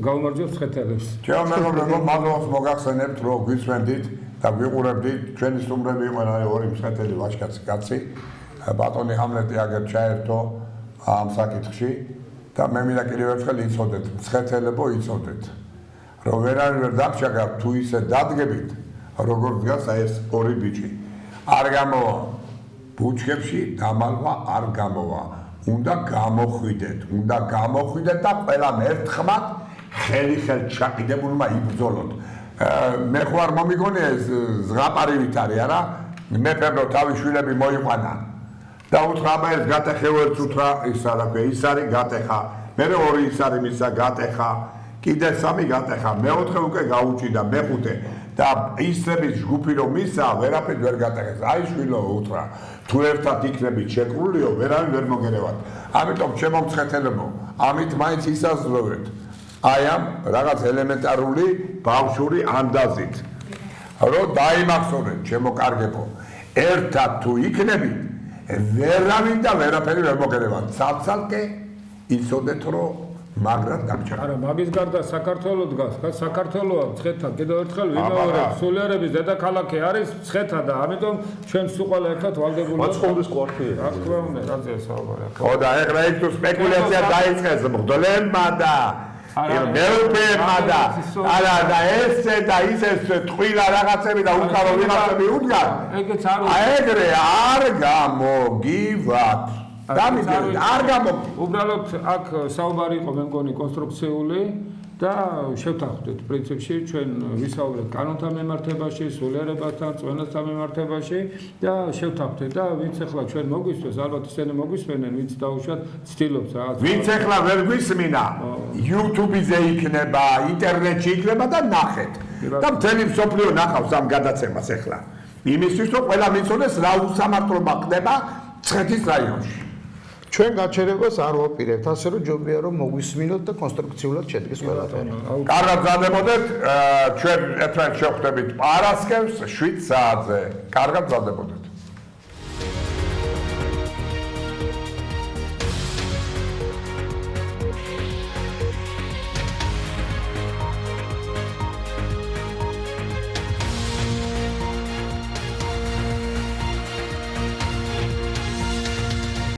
გაუმარჯვებთ ხეთელებს. ჩემო მეგობრებო, მადლობს მოგახსენებთ, რომ გვისმენდით და გვიყურებდით. ჩვენი სტუმრები იყვნენ ორი მსხეთელი ვაჟკაცი კაცი. ბატონი ჰამლეტი აგერ ჩაერთო ამ საკითხში. და მე მინდა კიდევ ერთხელ იცოდეთ, მსხეთელებო იცოდეთ, რომ ვერავინ ვერ დაგჭაგავთ თუ ისე დადგებით, როგორ დგას ეს ორი ბიჭი. არ გამოვა ბუჩქებში დამალვა არ გამოვა. უნდა გამოხვიდეთ და ყველამ ერთხმად ხელი ჩაკიდებულმა იბრძოლოთ. მე ხო არ მომიგონია ეს ზღაპარივით არის არა? მეფემ რომ თავის შვილები მოიყვანა. და უთხრა ეს გატეხევერც უთხრა ის რა ქვია ის არის გატეხა მე ორი ის არის მისა გატეხა კიდე სამი გატეხა მეოთხე უკვე გაუჭიდა მეხუთე და ისების ჯგუფი რომ მისა ვერაფერ ვერ გატეხეს აი შვილო უთხრა თუ ერთად იქნებით შეკრულიო ვერავინ ვერ მოგერევათ ამიტომ ჩემო მსხეთელებო ამით მაინც ისაზრდოვეთ აი ამ რაღაც ელემენტარული ბავშვური ანდაზით რომ დაიმახსოვრეთ ჩემო კარგებო ერთად თუ იქნებით ვერავინ და ვერაფერი ვერ მოგერევათ. ცალ-ცალკე იცოდეთ, რომ მაგრად დაგჭირდა. არა, მაგის გარდა საქართველო დგას, საქართველოა მცხეთა, კიდევ ერთხელ ვიმეორებ, სულიერების დედაქალაქი არის მცხეთა და ამიტომ ჩვენ სულ ყველა ერთად ვალდებული ვართ. მაცხოვრის კვარტია. რა თქმა უნდა, რაზეა საუბარი. ხო და ეხლა ეს თუ სპეკულაცია დაიწყეს მღვდლებმა და მეუფეებმა და არა და ესე და ისე ტყუილა რაღაცები და უკარო ვიღაცები უდგან. ეგეც არ ეგრე არ გამოგივათ. დამიჯერეთ, არ გამოგივათ. უბრალოდ აქ საუბარი იყო მე მგონი კონსტრუქციული და შევთანხმდით პრინციპში ჩვენ ვისაუბრეთ კანონთა მიმართებაში, სულიერებასთან, წვენასთან მიმართებაში და შევთანხმდით და ვინც ახლა ჩვენ მოგვისმენს, ალბათ ისინი მოგვისმენენ, ვინც დაუშვათ ცდილობს რაღაც. ვინც ახლა ვერ გვისმინა, YouTube-ზე იქნება, ინტერნეტში იქნება და ნახეთ. და მთელი მსოფლიო ნახავს ამ გადაცემას ახლა. იმისთვის რომ ყველა მიცოდეს რა უსამართლობა ხდება მცხეთის რაიონში. ჩვენ გაჩერებას არ ვაპირებთ, ასე რომ ჯობია რომ მოგვისმინოთ და კონსტრუქციულად შედგეს ყველაფერი. კარგად გზადებოდეთ, ჩვენ ერთმანეთს შევხვდებით პარასკევს 7 საათზე. კარგად გზადებოდეთ.